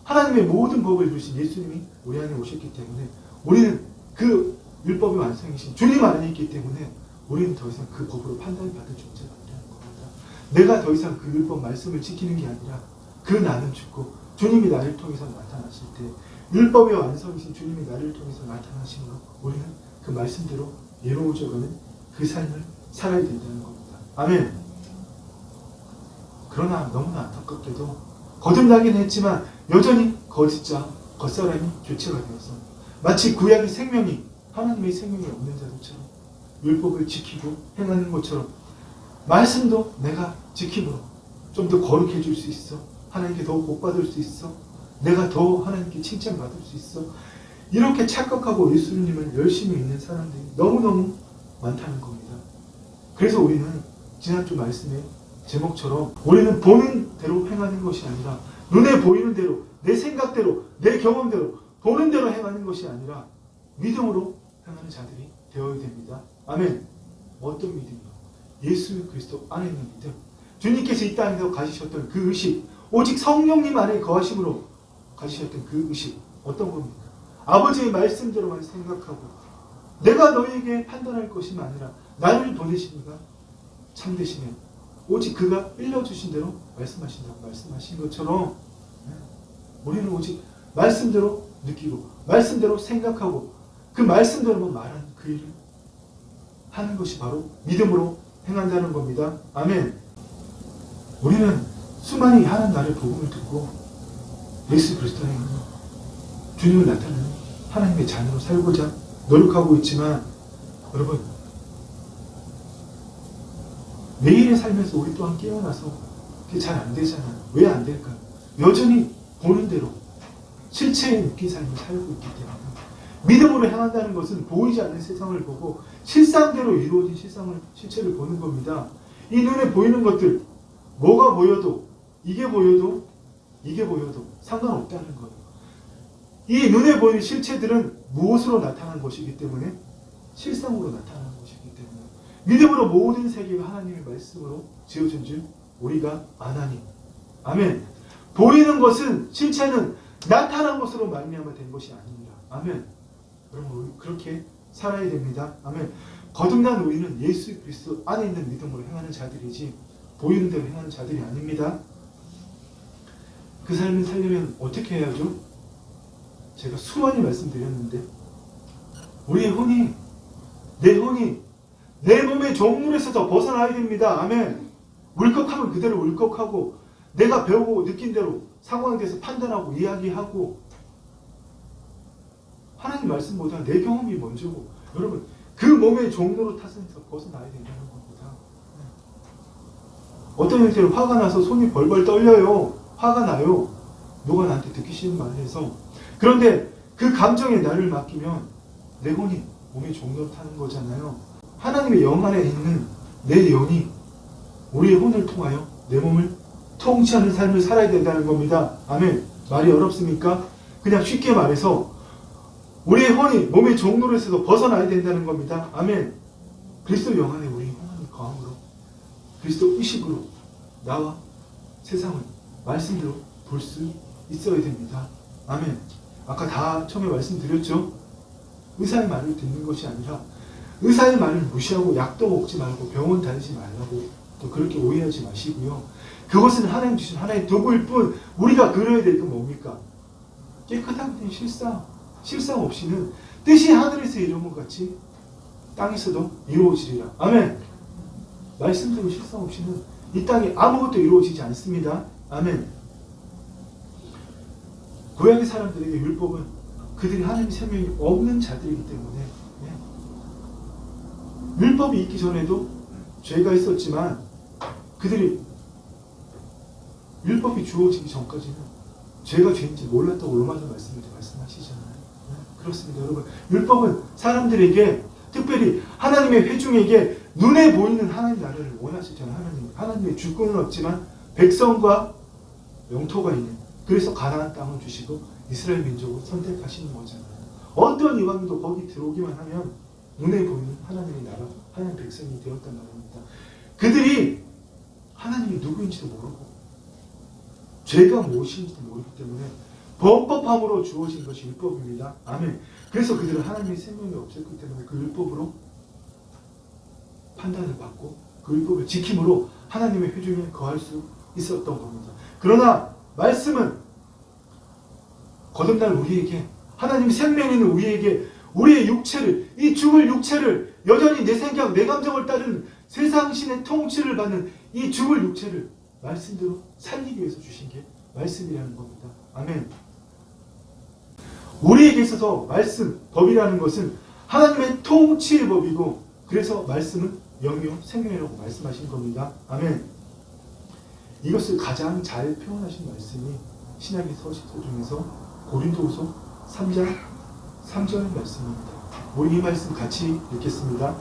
하나님의 모든 법을 주신 예수님이 우리 안에 오셨기 때문에 우리는 그 율법의 완성이신 주님 안에 있기 때문에 우리는 더 이상 그 법으로 판단을 받을 존재가 아니라는 겁니다. 내가 더 이상 그 율법 말씀을 지키는 게 아니라 그 나는 죽고 주님이 나를 통해서 나타나실 때, 율법의 완성이신 주님이 나를 통해서 나타나심으로 우리는 그 말씀대로 이루어져가는 그 삶을 살아야 된다는 겁니다. 아멘. 그러나 너무나 안타깝게도 거듭나긴 했지만 여전히 거짓자, 겉사람이 교체가 되어서 마치 구약의 생명이, 하나님의 생명이 없는 자들처럼 율법을 지키고 행하는 것처럼 말씀도 내가 지킴으로 좀 더 거룩해 줄 수 있어, 하나님께 더 복받을 수 있어, 내가 더 하나님께 칭찬받을 수 있어, 이렇게 착각하고 예수님을 열심히 믿는 사람들이 너무너무 많다는 겁니다. 그래서 우리는 지난주 말씀의 제목처럼 우리는 보는 대로 행하는 것이 아니라 눈에 보이는 대로, 내 생각대로, 내 경험대로, 보는 대로 행하는 것이 아니라 믿음으로 행하는 자들이 되어야 됩니다. 아멘. 어떤 믿음이요? 예수 그리스도 안에 있는 믿음, 주님께서 이 땅에서 가지셨던 그 의식, 오직 성령님 안에 거하심으로 가지셨던 그 의식, 어떤 겁니까? 아버지의 말씀대로만 생각하고 내가 너에게 판단할 것이 아니라 나를 보내신 이가 참되시며 오직 그가 일러주신 대로 말씀하신다고 말씀하신 것처럼 우리는 오직 말씀대로 느끼고 말씀대로 생각하고 그 말씀대로만 말하는 그 일을 하는 것이 바로 믿음으로 행한다는 겁니다. 아멘. 우리는 수많이 하는 날의 복음을 듣고 예수 그리스도의 주님을 나타내는 하나님의 자녀로 살고자 노력하고 있지만 여러분 매일의 삶에서 우리 또한 깨어나서 그게 잘 안 되잖아요. 왜 안 될까요? 여전히 보는 대로 실체에 느낀 삶을 살고 있기 때문에 믿음으로 행한다는 것은 보이지 않는 세상을 보고 실상대로 이루어진 실체를 보는 겁니다. 이 눈에 보이는 것들 뭐가 보여도 이게 보여도 상관없다는 거예요. 이 눈에 보이는 실체들은 무엇으로 나타난 것이기 때문에 실상으로 나타나는 것이기 때문에 믿음으로 모든 세계가 하나님의 말씀으로 지어진 줄 우리가 아나니. 아멘. 보이는 것은 실체는 나타난 것으로 말미암아 된 것이 아닙니다. 아멘. 여러분 우리 그렇게 살아야 됩니다. 아멘. 거듭난 우리는 예수 그리스도 안에 있는 믿음으로 행하는 자들이지 보이는 대로 행하는 자들이 아닙니다. 그 삶을 살려면 어떻게 해야죠? 제가 수많이 말씀드렸는데 우리의 혼이 내 몸의 종물에서 벗어나야 됩니다. 아멘. 울컥하면 그대로 울컥하고 내가 배우고 느낀 대로 상황에 대해서 판단하고 이야기하고 하나님 말씀보다 내 경험이 먼저고 여러분 그 몸의 종로로 탓에서 벗어나야 된다는 겁니다. 어떤 형태로 화가 나서 손이 벌벌 떨려요. 화가 나요. 누가 나한테 듣기 싫은 말을 해서 그런데 그 감정에 나를 맡기면 내 혼이 몸의 종로로 타는 거잖아요. 하나님의 영 안에 있는 내 영이 우리의 혼을 통하여 내 몸을 통치하는 삶을 살아야 된다는 겁니다. 아멘. 말이 어렵습니까? 그냥 쉽게 말해서 우리의 혼이 몸의 종로에서 벗어나야 된다는 겁니다. 아멘. 그리스도 영 안에 우리 혼이 거함으로 그리스도 의식으로 나와 세상을 말씀대로 볼 수 있어야 됩니다. 아멘. 아까 다 처음에 말씀드렸죠. 의사의 말을 듣는 것이 아니라 의사의 말을 무시하고 약도 먹지 말고 병원 다니지 말라고 또 그렇게 오해하지 마시고요. 그것은 하나님 주신 하나의 도구일 뿐 우리가 그려야 될 건 뭡니까? 깨끗한 실상 없이는 뜻이 하늘에서 이룬 것 같이 땅에서도 이루어지리라. 아멘. 말씀대로 실상 없이는 이 땅에 아무것도 이루어지지 않습니다. 아멘. 고향의 사람들에게 율법은 그들이 하나님의 생명이 없는 자들이기 때문에 율법이 있기 전에도 죄가 있었지만 그들이 율법이 주어지기 전까지는 죄가 죄인지 몰랐다고 로마서 말씀에도 말씀하시잖아요. 그렇습니다. 여러분 율법은 사람들에게 특별히 하나님의 회중에게 눈에 보이는 하나님 나라를 원하시잖아요. 하나님의 주권은 없지만 백성과 영토가 있는 그래서 가나안 땅을 주시고 이스라엘 민족을 선택하시는 거잖아요. 어떤 이방인도 거기 들어오기만 하면 눈에 보이는 하나님의 나라, 하나님 백성이 되었단 말입니다. 그들이 하나님이 누구인지도 모르고 죄가 무엇인지도 모르기 때문에 범법함으로 주어진 것이 율법입니다. 아멘. 그래서 그들은 하나님의 생명이 없었기 때문에 그 율법으로 판단을 받고 그 율법을 지킴으로 하나님의 회중에 거할 수 있었던 겁니다. 그러나 말씀은 거듭날 우리에게 하나님의 생명이 있는 우리에게 우리의 육체를 이 죽을 육체를 여전히 내 생각 내 감정을 따르는 세상신의 통치를 받는 이 죽을 육체를 말씀대로 살리기 위해서 주신 게 말씀이라는 겁니다. 아멘. 우리에게 있어서 말씀, 법이라는 것은 하나님의 통치의 법이고 그래서 말씀은 영이요 생명이라고 말씀하신 겁니다. 아멘. 이것을 가장 잘 표현하신 말씀이 신약의 서신서 중에서 고린도후서 3장 3절 말씀입니다. 우리 이 말씀 같이 읽겠습니다.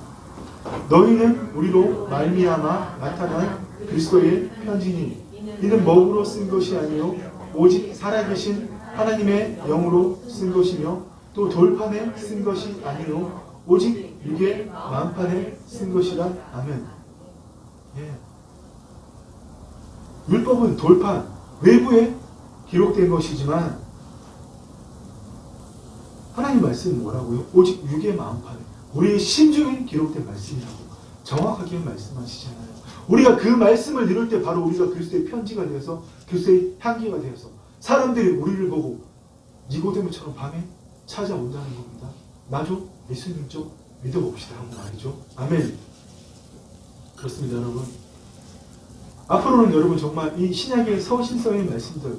너희는 우리로 말미암아 나타난 그리스도의 편지니 이는 먹으로 쓴 것이 아니요 오직 살아계신 하나님의 영으로 쓴 것이며 또 돌판에 쓴 것이 아니요 오직 육의 만판에 쓴 것이라. 아멘. 예. 율법은 돌판, 외부에 기록된 것이지만 하나님 말씀은 뭐라고요? 오직 육의 마음판에 우리의 심중에 기록된 말씀이라고 정확하게 말씀하시잖아요. 우리가 그 말씀을 들을 때 바로 우리가 그리스도의 편지가 되어서 그리스도의 향기가 되어서 사람들이 우리를 보고 니고데모처럼 밤에 찾아온다는 겁니다. 나죠? 예수님 좀 믿어봅시다 하고 말이죠. 아멘. 그렇습니다, 여러분. 앞으로는 여러분 정말 이 신약의 서신서의 말씀들,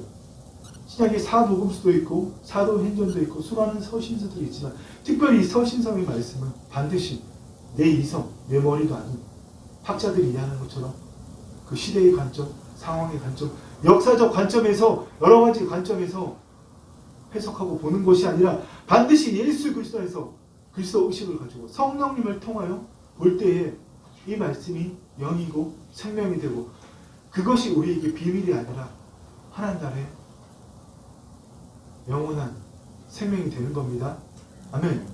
신약의 사복음서도 있고 사도행전도 있고 수많은 서신서들이 있지만 특별히 이 서신서의 말씀은 반드시 내 이성, 내 머리도 아닌 학자들이 이해하는 것처럼 그 시대의 관점, 상황의 관점, 역사적 관점에서 여러 가지 관점에서 해석하고 보는 것이 아니라 반드시 예수 그리스도에서 그리스도 의식을 가지고 성령님을 통하여 볼 때에 이 말씀이 영이고 생명이 되고 그것이 우리에게 비밀이 아니라 하나님 나라의 영원한 생명이 되는 겁니다. 아멘.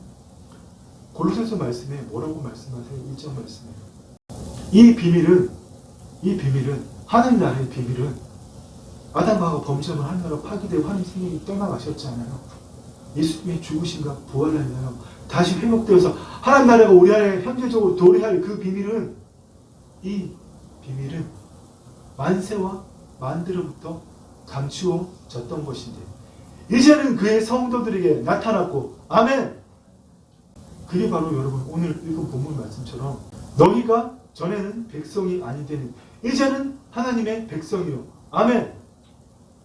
골로새서 말씀에 뭐라고 말씀하세요? 1장 말씀에 이 비밀은 하나님 나라의 비밀은 아담과 범죄함을 하늘나라 파기되고 하나님 생명이 떠나가셨잖아요. 예수님의 죽으심과 부활하여 다시 회복되어서 하나님 나라가 우리 안에 현재적으로 도래할 그 비밀은 이 비밀은 만세와 만대로부터 감추어졌던 것인데 이제는 그의 성도들에게 나타났고 아멘. 그게 바로 여러분 오늘 읽은 본문 말씀처럼 너희가 전에는 백성이 아니되는 이제는 하나님의 백성이요 아멘.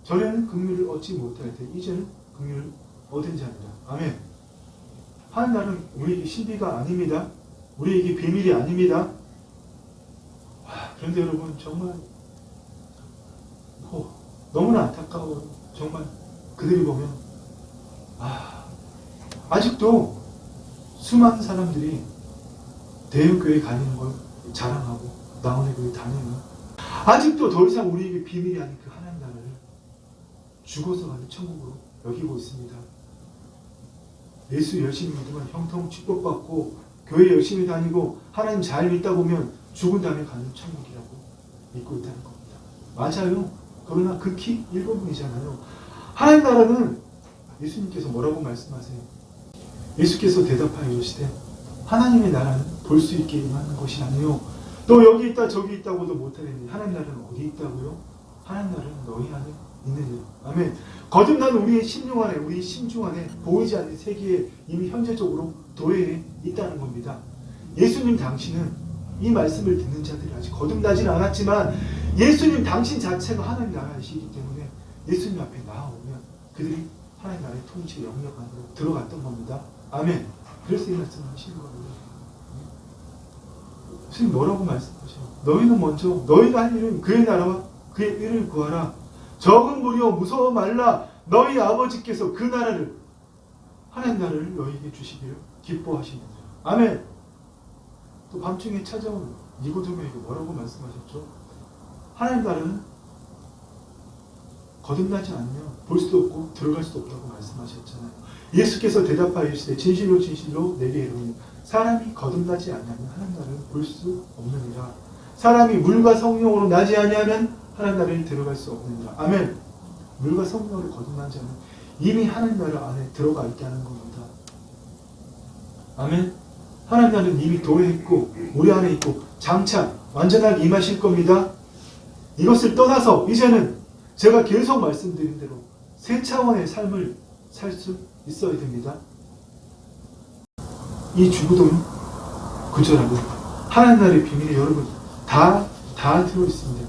전에는 긍휼을 얻지 못할 때 이제는 긍휼을 얻은 자입니다. 아멘. 하나님 나라는 우리에게 신비가 아닙니다. 우리에게 비밀이 아닙니다. 그런데 여러분 정말 너무나 안타까워요. 정말 그들이 보면 아직도 수많은 사람들이 대형교회 다니는 걸 자랑하고 나온의 교회 다니는 아직도 더 이상 우리에게 비밀이 아닌 그 하나님 나라를 죽어서 가는 천국으로 여기고 있습니다. 예수 열심히 믿으면 형통 축복받고 교회 열심히 다니고 하나님 잘 믿다 보면 죽은 다음에 가는 천국이라고 믿고 있다는 겁니다. 맞아요. 그러나 극히 일부분이잖아요. 하나님 나라는 예수님께서 뭐라고 말씀하세요? 예수께서 대답하여 이르시되 하나님의 나라는 볼 수 있게 임하는 것이 아니요 또 여기 있다 저기 있다고도 못하겠니. 하나님 나라는 어디 있다고요? 하나님 나라는 너희 안에 있느니라. 아멘. 거듭난 우리의 심령 안에 우리 심중 안에 보이지 않는 세계에 이미 현재적으로 도래해 있다는 겁니다. 예수님 당신은 이 말씀을 듣는 자들이 아직 거듭나진 않았지만 예수님 당신 자체가 하나님 나라이시기 때문에 예수님 앞에 나아오면 그들이 하나님 나라의 통치 영역 안으로 들어갔던 겁니다. 아멘. 그래서 이 말씀을 하시는 거예요. 선생님 뭐라고 말씀하셔요? 너희는 먼저 너희가 할 일은 그의 나라와 그의 의를 구하라. 적은 무리여 무서워 말라. 너희 아버지께서 그 나라를 하나님 나라를 너희에게 주시기를 기뻐하시느니라. 아멘. 또 밤중에 찾아온 니고데모에게 뭐라고 말씀하셨죠? 하나님 나라는 거듭나지 않으면 볼 수도 없고 들어갈 수도 없다고 말씀하셨잖아요. 예수께서 대답하여 이르시되 진실로 진실로 내게 이르노니 사람이 거듭나지 않으면 하나님 나라를 볼 수 없느니라. 사람이 물과 성령으로 나지 아니하면 하나님 나라에 들어갈 수 없느니라. 아멘. 물과 성령으로 거듭나지 않으면 이미 하나님 나라 안에 들어가 있다는 겁니다. 아멘. 하나님 나라는 이미 도래했고 우리 안에 있고 장차 완전하게 임하실 겁니다. 이것을 떠나서 이제는 제가 계속 말씀드린 대로 새 차원의 삶을 살 수 있어야 됩니다. 이 주구도는 구절하고 하나님 나라의 비밀이 여러분 다 들어있습니다.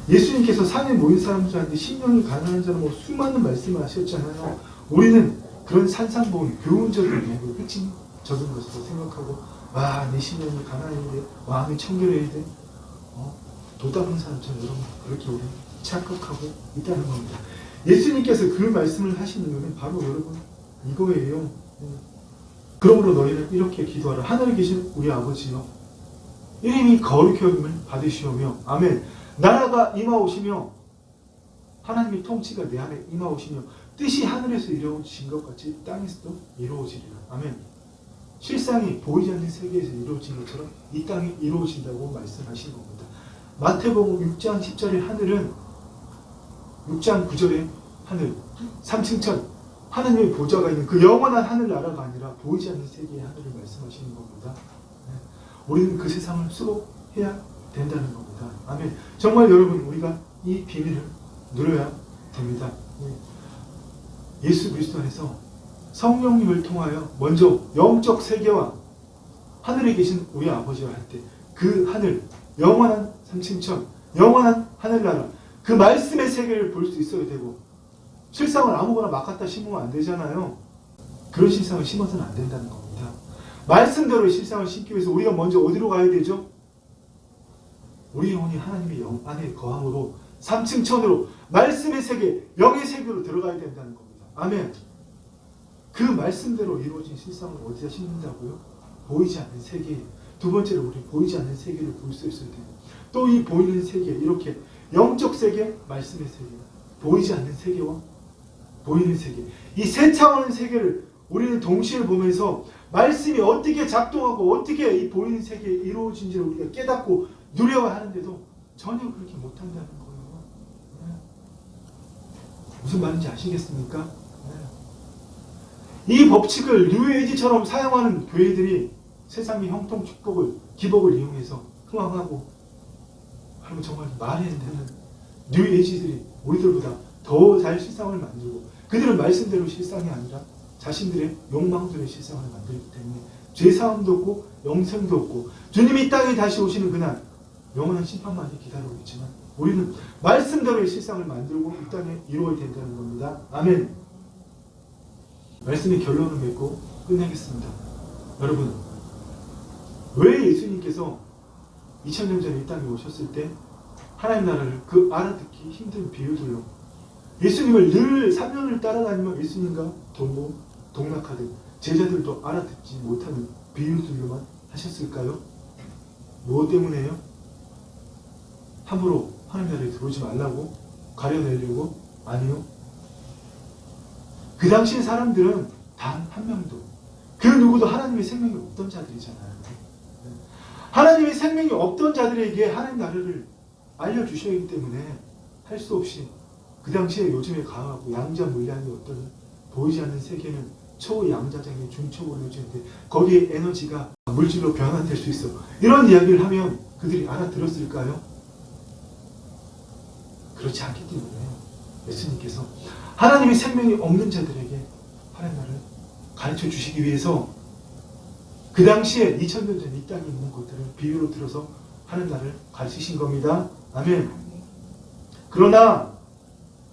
예수님께서 산에 모인 사람들한테 신령이 가난한 자는 수많은 말씀을 하셨잖아요. 우리는 그런 산상보온 교훈적인 이야기를 핵심 적은 것으로 생각하고 내 신령이 가난한데 마음이 청결해야 돼. 도답한 사람처럼 여러분 그렇게 우리 착각하고 있다는 겁니다. 예수님께서 그 말씀을 하시는 이유는 바로 여러분 이거예요. 그러므로 너희는 이렇게 기도하라. 하늘에 계신 우리 아버지여 이름이 거룩히 여김을 받으시오며 아멘. 나라가 임하오시며 하나님의 통치가 내 안에 임하오시며 뜻이 하늘에서 이루어진 것 같이 땅에서도 이루어지리라. 아멘. 실상이 보이지 않는 세계에서 이루어진 것처럼 이 땅에 이루어진다고 말씀하신 겁니다. 마태복음 6장 10절의 하늘은 6장 9절의 하늘, 3층천 하나님의 보좌가 있는 그 영원한 하늘나라가 아니라 보이지 않는 세계의 하늘을 말씀하시는 겁니다. 우리는 그 세상을 수록해야 된다는 겁니다. 아멘. 정말 여러분, 우리가 이 비밀을 누려야 됩니다. 예수 그리스도 안에서 성령님을 통하여 먼저 영적 세계와 하늘에 계신 우리 아버지와 할 때 그 하늘, 영원한 삼층천, 영원한 하늘나라, 그 말씀의 세계를 볼 수 있어야 되고, 실상을 아무거나 막 갖다 심으면 안 되잖아요. 그런 실상을 심어서는 안 된다는 겁니다. 말씀대로의 실상을 심기 위해서 우리가 먼저 어디로 가야 되죠? 우리 영혼이 하나님의 영 안에 거함으로 3층천으로 말씀의 세계, 영의 세계로 들어가야 된다는 겁니다. 아멘. 그 말씀대로 이루어진 실상을 어디다 심는다고요? 보이지 않는 세계. 두 번째로 우리 보이지 않는 세계를 볼 수 있어야 돼요. 또 이 보이는 세계, 이렇게 영적 세계, 말씀의 세계, 보이지 않는 세계와 보이는 세계, 이 세 차원의 세계를 우리는 동시에 보면서 말씀이 어떻게 작동하고 어떻게 이 보이는 세계에 이루어진지를 우리가 깨닫고 누려야 하는데도 전혀 그렇게 못한다는 거예요. 무슨 말인지 아시겠습니까? 이 법칙을 뉴에이지처럼 사용하는 교회들이 세상의 형통, 축복을, 기복을 이용해서 흥황하고, 그러면 정말 말이 안 되는 뉴에이지들이 우리들보다 더 잘 실상을 만들고, 그들은 말씀대로 실상이 아니라 자신들의 욕망대로 실상을 만들기 때문에 죄사함도 없고 영생도 없고, 주님이 이 땅에 다시 오시는 그날 영원한 심판만이 기다리고 있지만 우리는 말씀대로의 실상을 만들고 이 땅에 이루어야 된다는 겁니다. 아멘. 말씀의 결론을 맺고 끝내겠습니다. 여러분, 왜 예수님께서 2000년 전에 이 땅에 오셨을 때 하나님 나라를 그 알아듣기 힘든 비유들로, 예수님을 늘 3년을 따라다니며 예수님과 동락하듯 제자들도 알아듣지 못하는 비유들로만 하셨을까요? 무엇 때문에요? 함부로 하나님 나라에 들어오지 말라고? 가려내려고? 아니요. 그 당시 사람들은 단 한 명도, 그 누구도 하나님의 생명이 없던 자들이잖아요. 하나님의 생명이 없던 자들에게 하나님 나라를 알려주셔야 하기 때문에 할 수 없이 그 당시에 요즘에 강하고 양자 물량이 어떤 보이지 않는 세계는 초양자장의 중초로 요즘인데 거기에 에너지가 물질로 변환될 수 있어. 이런 이야기를 하면 그들이 알아들었을까요? 그렇지 않기 때문에 예수님께서 하나님의 생명이 없는 자들에게 하나님 나라를 가르쳐 주시기 위해서 그 당시에 2000년 전 이 땅에 있는 것들을 비유로 들어서 하나님 나라를 가르치신 겁니다. 아멘. 그러나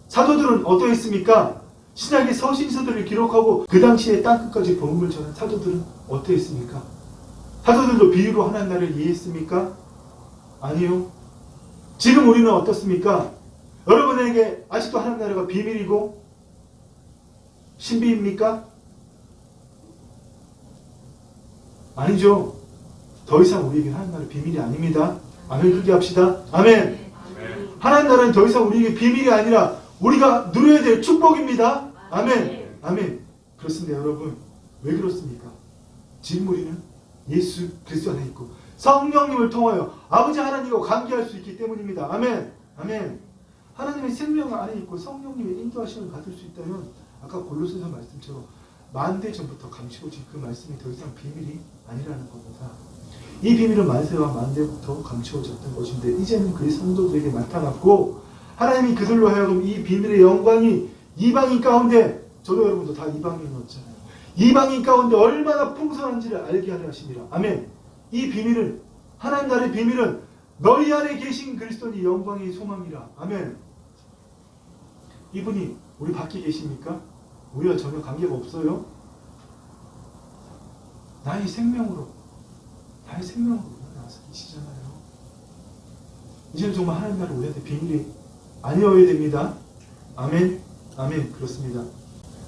사도들은 어떠했습니까? 신약의 서신서들을 기록하고 그 당시에 땅끝까지 복음을 전한 사도들은 어떠했습니까? 사도들도 비유로 하나님 나라를 이해했습니까? 아니요. 지금 우리는 어떻습니까? 여러분에게 아직도 하나님 나라가 비밀이고 신비입니까? 아니죠. 더 이상 우리에게 하나님 나라 비밀이 아닙니다. 아멘. 크게 합시다. 아멘. 하나님 나라는 더 이상 우리에게 비밀이 아니라 우리가 누려야 될 축복입니다. 아멘. 아멘. 그렇습니다. 여러분, 왜 그렇습니까? 지금 우리는 예수 그리스도 안에 있고 성령님을 통하여 아버지 하나님과 관계할 수 있기 때문입니다. 아멘. 아멘. 하나님의 생명 안에 있고 성령님의 인도하심을 받을 수 있다면 아까 골로새서 말씀처럼 만대 전부터 감추어진 그 말씀이 더 이상 비밀이 아니라는 겁니다. 이 비밀은 만세와 만대부터 감추어졌던 것인데 이제는 그의 성도들에게 나타났고 하나님이 그들로 하여금 이 비밀의 영광이 이방인 가운데, 저도 여러분도 다 이방인이었잖아요. 이방인 가운데 얼마나 풍성한지를 알게 하려 하심이라. 아멘. 이 비밀은, 하나님 나라의 비밀은 너희 안에 계신 그리스도니 영광의 소망이라. 아멘. 이분이 우리 밖에 계십니까? 우리와 전혀 관계가 없어요. 나의 생명으로 나와서 계시잖아요. 이제는 정말 하나님 나라 우리한테 비밀이 아니어야 됩니다. 아멘. 아멘. 그렇습니다.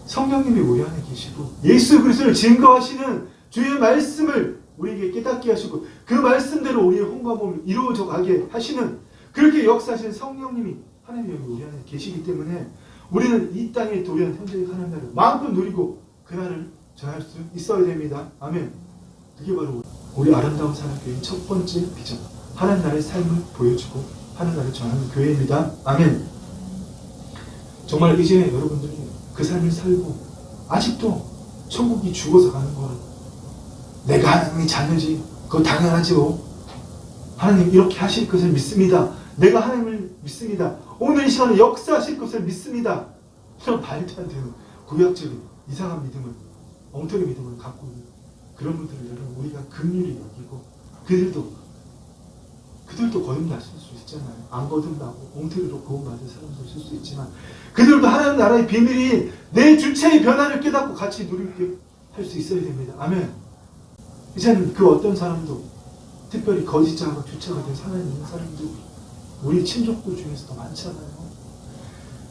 성령님이 우리 안에 계시고 예수 그리스도를 증거하시는 주의 말씀을 우리에게 깨닫게 하시고 그 말씀대로 우리의 혼과 몸이 이루어져 가게 하시는, 그렇게 역사하시는 성령님이 하나님이 우리 안에 계시기 때문에 우리는 이 땅에 도래한 현재의 하나님 나라를 마음껏 누리고 그날을 전할 수 있어야 됩니다. 아멘. 그게 바로 우리 아름다운 사랑교회의 첫 번째 비전, 하나님 나라의 삶을 보여주고 하나님 나라를 전하는 교회입니다. 아멘. 정말 이제 여러분들이 그 삶을 살고 아직도 천국이 죽어서 가는 거는 내가 하나님의 자녀지, 그거 당연하죠. 하나님 이렇게 하실 것을 믿습니다. 내가 하나님을 믿습니다. 오늘 이 시간에 역사하실 것을 믿습니다. 이런 말도 안 되는 구약적인 이상한 믿음을, 엉터리 믿음을 갖고 있는 그런 분들을 여러분 우리가 긍휼히 여기고 그들도 거듭났을 수 있잖아요. 안 거듭나고 엉터리로 구원받은 사람도 있을 수 있지만 그들도 하나님 나라의 비밀이 내 주체의 변화를 깨닫고 같이 누리게 할 수 있어야 됩니다. 아멘. 이제는 그 어떤 사람도 특별히 거짓자가 주체가 된 사람이 있는 사람도 우리 친족들 중에서도 많잖아요.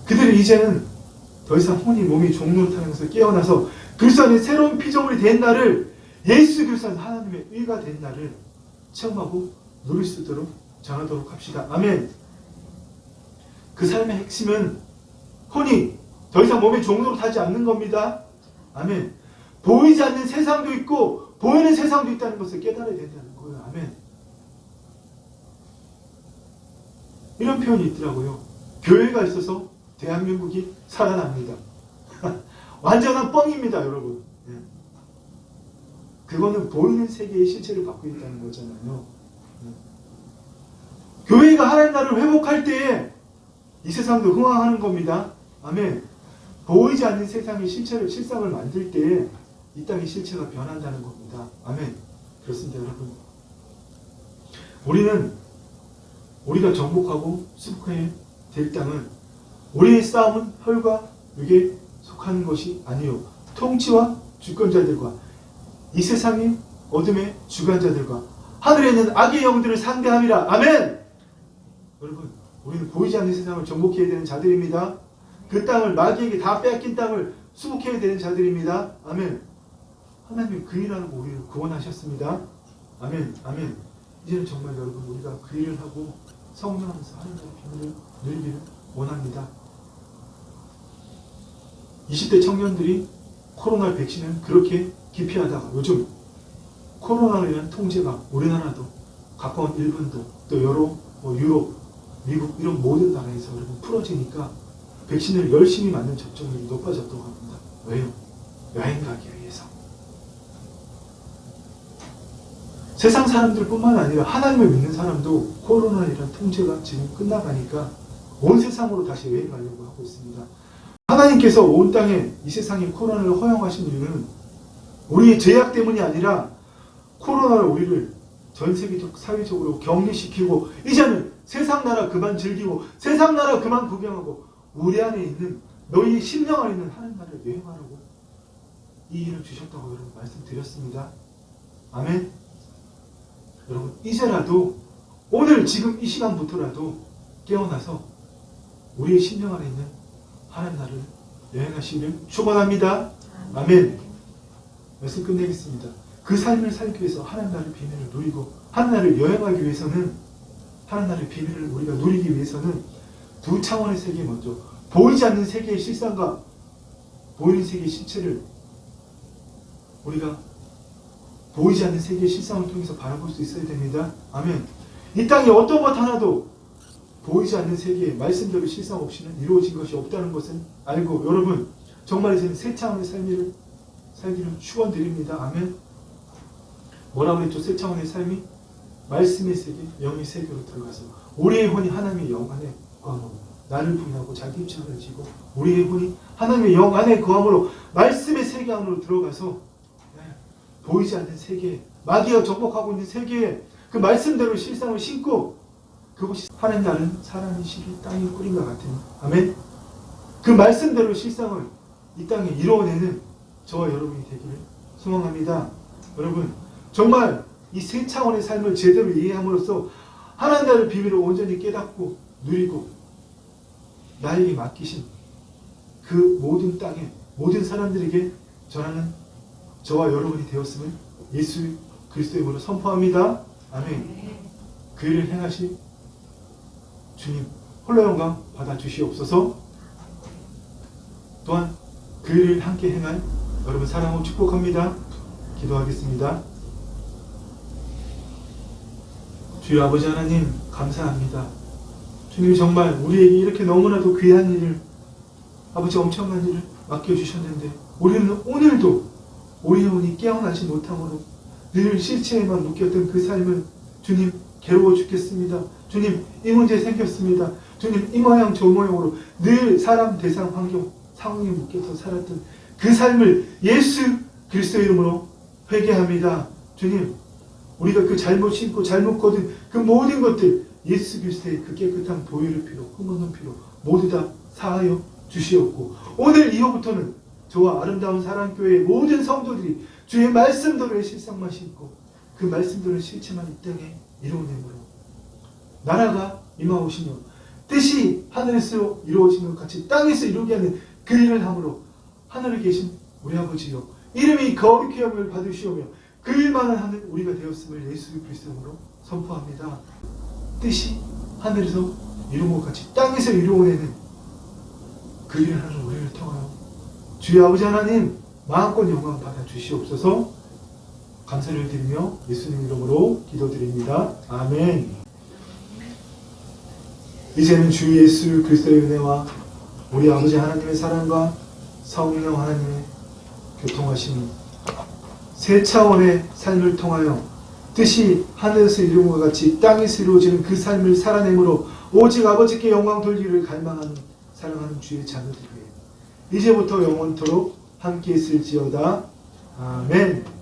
그들이 이제는 더 이상 혼이 몸이 종노릇하면서 깨어나서 그리스도 안에 새로운 피조물이 된 날을, 예수 그리스도 안에 하나님의 의가 된 날을 체험하고 누릴 수 있도록 전하도록 합시다. 아멘. 그 삶의 핵심은 혼이 더 이상 몸에 종노릇하지 않는 겁니다. 아멘. 보이지 않는 세상도 있고 보이는 세상도 있다는 것을 깨달아야 된다는 거예요. 아멘. 이런 표현이 있더라고요. 교회가 있어서 대한민국이 살아납니다. 완전한 뻥입니다, 여러분. 그거는 보이는 세계의 실체를 갖고 있다는 거잖아요. 교회가 하나님 나라를 회복할 때에 이 세상도 흥황하는 겁니다. 아멘. 보이지 않는 세상의 실상을 만들 때에 이 땅의 실체가 변한다는 겁니다. 아멘. 그렇습니다, 여러분. 우리가 정복하고 수복해야 될 땅은 우리의 싸움은 혈과 육에 속하는 것이 아니요 통치와 주권자들과 이 세상의 어둠의 주관자들과 하늘에 있는 악의 영들을 상대함이라. 아멘. 여러분, 우리는 보이지 않는 세상을 정복해야 되는 자들입니다. 그 땅을, 마귀에게 다 빼앗긴 땅을 수복해야 되는 자들입니다. 아멘. 하나님이 그 일을 하고 우리를 구원하셨습니다. 아멘. 아멘. 이제는 정말 여러분 우리가 그 일을 하고 성령하면서 하나님의 비밀을 누리기를 원합니다. 20대 청년들이 코로나 백신을 그렇게 기피하다가 요즘 코로나로 인한 통제가 우리나라도 가까운 일본도 또 여러 유럽, 미국 이런 모든 나라에서 여러분 풀어지니까 백신을 열심히 맞는 접종률이 높아졌다고 합니다. 왜요? 여행 가기 위해서. 세상 사람들뿐만 아니라 하나님을 믿는 사람도 코로나이란 통제가 지금 끝나가니까 온 세상으로 다시 여행 가려고 하고 있습니다. 하나님께서 온 땅에 이 세상에 코로나를 허용하신 이유는 우리의 죄악 때문이 아니라 코로나를 우리를 전 세계적 사회적으로 격리시키고 이제는 세상 나라 그만 즐기고 세상 나라 그만 구경하고 우리 안에 있는 너희 심령 안에 있는 하나님 나라를 여행하라고 이 일을 주셨다고 여러분 말씀드렸습니다. 아멘. 여러분 이제라도 오늘 지금 이 시간부터라도 깨어나서 우리의 심령 안에 있는 하나님 나라를 여행하시기를 축원합니다. 아멘. 말씀 끝내겠습니다. 그 삶을 살기 위해서 하나님 나라의 비밀을 누리고 하나님 나라를 여행하기 위해서는 하나님 나라의 비밀을 우리가 누리기 위해서는 두 차원의 세계 먼저 보이지 않는 세계의 실상과 보이는 세계의 실체를 우리가 보이지 않는 세계의 실상을 통해서 바라볼 수 있어야 됩니다. 아멘. 이 땅에 어떤 것 하나도 보이지 않는 세계의 말씀대로 실상 없이는 이루어진 것이 없다는 것을 알고 여러분 정말 이제는 새 차원의 삶을 살기를 축원드립니다. 아멘. 뭐라고 그랬죠? 새 차원의 삶이 말씀의 세계, 영의 세계로 들어가서 우리의 혼이 하나님의 영 안에 거함으로 나를 부인하고 자기 입장을 지고 우리의 혼이 하나님의 영 안에 거함으로 말씀의 세계 안으로 들어가서 보이지 않는 세계, 마귀가 정복하고 있는 세계에 그 말씀대로 실상을 신고 그것이 하나님 나라는 사람이 실을 땅에 뿌린 것 같은 아멘. 그 말씀대로 실상을 이 땅에 이루어내는 저와 여러분이 되기를 소망합니다. 여러분 정말 이 세 차원의 삶을 제대로 이해함으로써 하나님 나라의 비밀을 온전히 깨닫고 누리고 나에게 맡기신 그 모든 땅에 모든 사람들에게 전하는 저와 여러분이 되었음을 예수 그리스도의 이름으로 선포합니다. 아멘. 그 일을 행하실 주님 홀로 영광 받아주시옵소서. 또한 그 일을 함께 행할 여러분 사랑하고 축복합니다. 기도하겠습니다. 주여 아버지 하나님 감사합니다. 주님 정말 우리에게 이렇게 너무나도 귀한 일을, 아버지 엄청난 일을 맡겨주셨는데 우리는 오늘도 오리온이 깨어나지 못함으로 늘 실체에만 묶였던 그 삶을 주님 괴로워 죽겠습니다. 주님 이 문제 생겼습니다. 주님 이 모양 저 모양으로 늘 사람 대상 환경 상황에 묶여서 살았던 그 삶을 예수 그리스도 이름으로 회개합니다. 주님 우리가 그 잘못 신고 잘못 거둔 그 모든 것들 예수 그리스도의 그 깨끗한 보혈의 피로 흠없는 피로 모두 다 사하여 주시옵고 오늘 이후부터는 저와 아름다운 사랑교회의 모든 성도들이 주의 말씀대로의 실상만 신고 그 말씀대로의 실체만 이 땅에 이루어내므로 나라가 임하오시며 뜻이 하늘에서 이루어지는 것 같이 땅에서 이루게 하는 그 일을 함으로 하늘에 계신 우리 아버지여 이름이 거룩히 여김을 받으시오며 그 일만을 하는 우리가 되었음을 예수 그리스도로 선포합니다. 뜻이 하늘에서 이룬 것 같이 땅에서 이루어내는 그 일을 하는 우리를 통하여 주의 아버지 하나님 마음껏 영광 받아 주시옵소서. 감사를 드리며 예수님 이름으로 기도드립니다. 아멘. 이제는 주 예수 그리스도의 은혜와 우리 아버지 하나님의 사랑과 성령 하나님의 교통하심이 세 차원의 삶을 통하여 뜻이 하늘에서 이룬 것 같이 땅에서 이루어지는 그 삶을 살아내므로 오직 아버지께 영광 돌리기를 갈망하는 사랑하는 주의 자녀들에게 이제부터 영원토록 함께 있을지어다. 아멘.